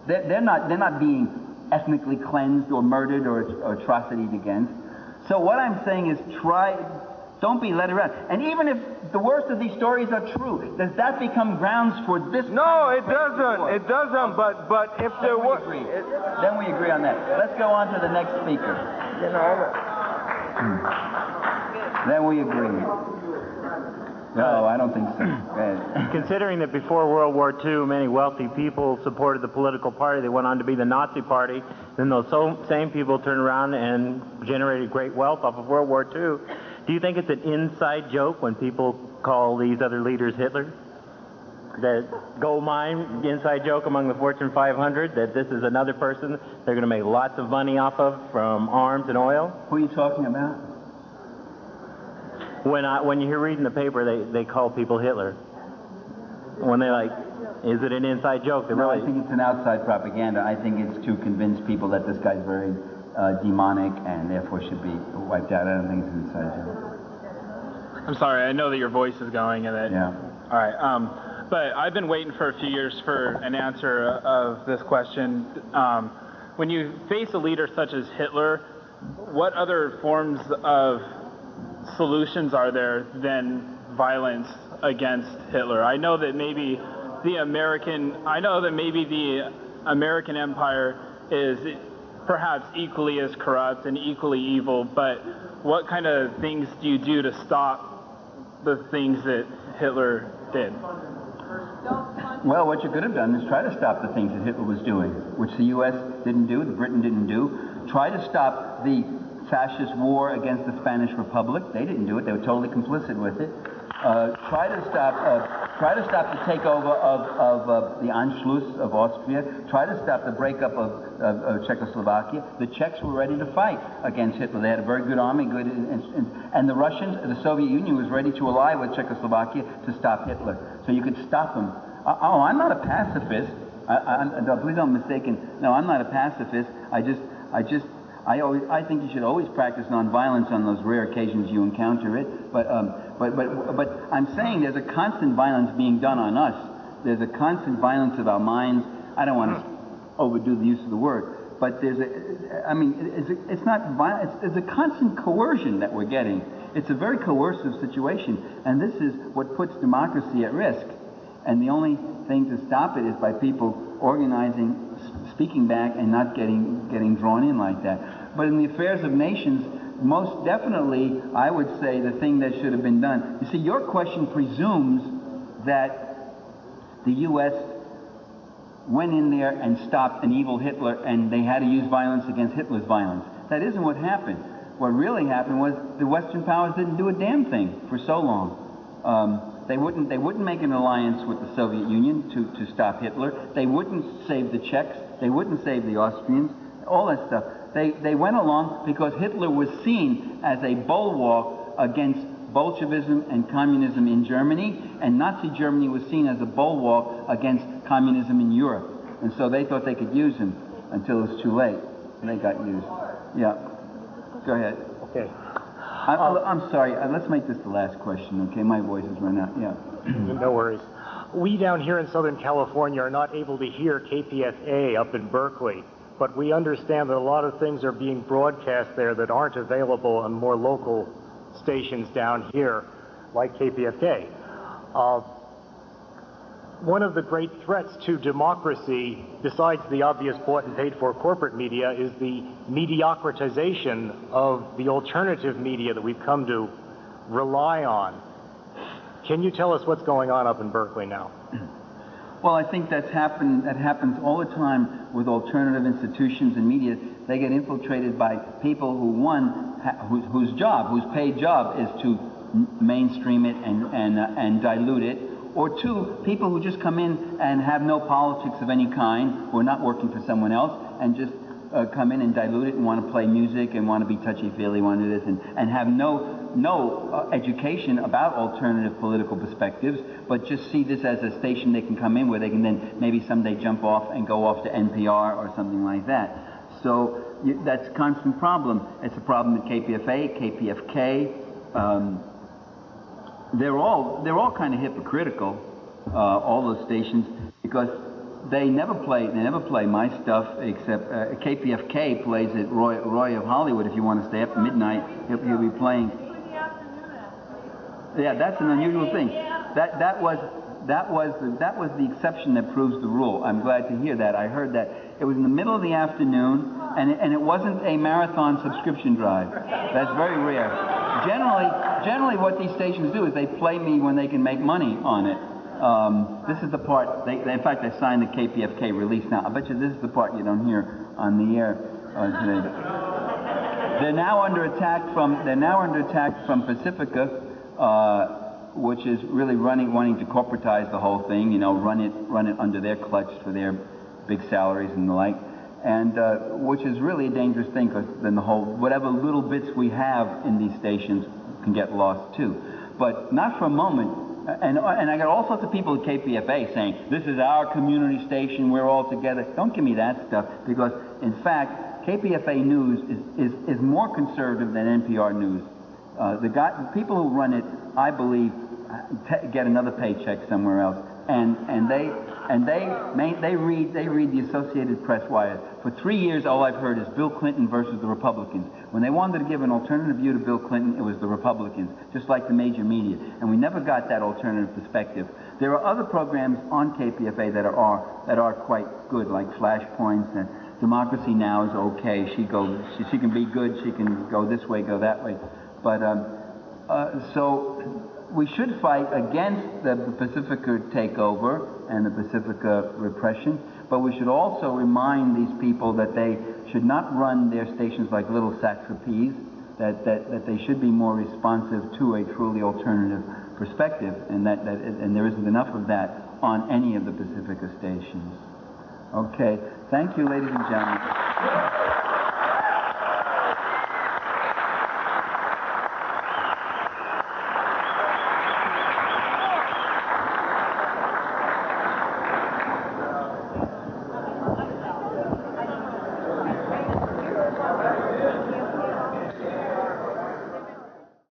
They're not being ethnically cleansed or murdered or atrocities against. So what I'm saying is don't be led around. And even if the worst of these stories are true, does that become grounds for this? No, it doesn't. It doesn't. But if there were, then we agree on that. Let's go on to the next speaker. You know. Then we agree. No, I don't think so. Considering that before World War II, many wealthy people supported the political party that went on to be the Nazi Party, then those same people turned around and generated great wealth off of World War II. Do you think it's an inside joke when people call these other leaders Hitler? That gold mine, inside joke among the Fortune 500, that this is another person they're going to make lots of money off of from arms and oil? Who are you talking about? When you hear reading the paper, they call people Hitler. When they is it an inside joke? No, I think it's an outside propaganda. I think it's to convince people that this guy's very demonic and therefore should be wiped out. I don't think it's an inside joke. I'm sorry, I know that your voice is going and that... Yeah. All right, but I've been waiting for a few years for an answer of this question. When you face a leader such as Hitler, what other forms of solutions are there than violence against Hitler? I know that maybe the American Empire is perhaps equally as corrupt and equally evil, but what kind of things do you do to stop the things that Hitler did? Well, what you could have done is try to stop the things that Hitler was doing, which the U.S. didn't do, the Britain didn't do. Try to stop the fascist war against the Spanish Republic. They didn't do it. They were totally complicit with it. Try to stop the takeover of the Anschluss of Austria. Try to stop the breakup of Czechoslovakia. The Czechs were ready to fight against Hitler. They had a very good army, and the Russians, the Soviet Union was ready to ally with Czechoslovakia to stop Hitler. So you could stop him. I'm not a pacifist. Please don't mistaken. No, I'm not a pacifist. I think you should always practice nonviolence on those rare occasions you encounter it. But I'm saying there's a constant violence being done on us. There's a constant violence of our minds. I don't want to overdo the use of the word, but it's not violence. It's a constant coercion that we're getting. It's a very coercive situation, and this is what puts democracy at risk. And the only thing to stop it is by people organizing, speaking back, and not getting drawn in like that. But in the affairs of nations, most definitely, I would say the thing that should have been done. You see, your question presumes that the U.S. went in there and stopped an evil Hitler, and they had to use violence against Hitler's violence. That isn't what happened. What really happened was the Western powers didn't do a damn thing for so long. They wouldn't make an alliance with the Soviet Union to stop Hitler. They wouldn't save the Czechs. They wouldn't save the Austrians. All that stuff. They went along because Hitler was seen as a bulwark against Bolshevism and communism in Germany, and Nazi Germany was seen as a bulwark against communism in Europe. And so they thought they could use him until it was too late, and they got used. Yeah. Go ahead. Okay. I'm sorry. Let's make this the last question, okay? My voice has run out. Yeah. No worries. We down here in Southern California are not able to hear KPFA up in Berkeley, but we understand that a lot of things are being broadcast there that aren't available on more local stations down here, like KPFK. One of the great threats to democracy, besides the obvious bought and paid for corporate media, is the mediocratization of the alternative media that we've come to rely on. Can you tell us what's going on up in Berkeley now? Well, I think that happens all the time with alternative institutions and media. They get infiltrated by people whose paid job is to mainstream it and dilute it. Or two, people who just come in and have no politics of any kind, who are not working for someone else, and just come in and dilute it and want to play music and want to be touchy-feely, want to do this, and have no education about alternative political perspectives, but just see this as a station they can come in where they can then maybe someday jump off and go off to NPR or something like that. So that's a constant problem. It's a problem at KPFA, KPFK. They're all kind of hypocritical, all those stations, because they never play my stuff except KPFK plays at Roy of Hollywood. If you want to stay up midnight, he'll be playing. Yeah, that's an unusual thing. That was the exception that proves the rule. I'm glad to hear that. I heard that it was in the middle of the afternoon, and it wasn't a marathon subscription drive. That's very rare. Generally, what these stations do is they play me when they can make money on it. This is the part. In fact, I signed the KPFK release now. I bet you this is the part you don't hear on the air today. They're now under attack from Pacifica, which is really wanting to corporatize the whole thing. You know, run it under their clutch for their big salaries and the like. And which is really a dangerous thing, because then the whole, whatever little bits we have in these stations can get lost too. But not for a moment. And I got all sorts of people at KPFA saying, this is our community station, we're all together. Don't give me that stuff, because in fact, KPFA News is more conservative than NPR News. The people who run it, I believe, get another paycheck somewhere else. And they read the Associated Press wires. For 3 years, all I've heard is Bill Clinton versus the Republicans. When they wanted to give an alternative view to Bill Clinton, it was the Republicans, just like the major media. And we never got that alternative perspective. There are other programs on KPFA that are quite good, like Flashpoints democracy now is okay. She can be good. She can go this way, go that way. But so we should fight against the Pacifica takeover and the Pacifica repression. But we should also remind these people that they should not run their stations like little satrapies. That they should be more responsive to a truly alternative perspective, and and there isn't enough of that on any of the Pacifica stations. Okay, thank you, ladies and gentlemen.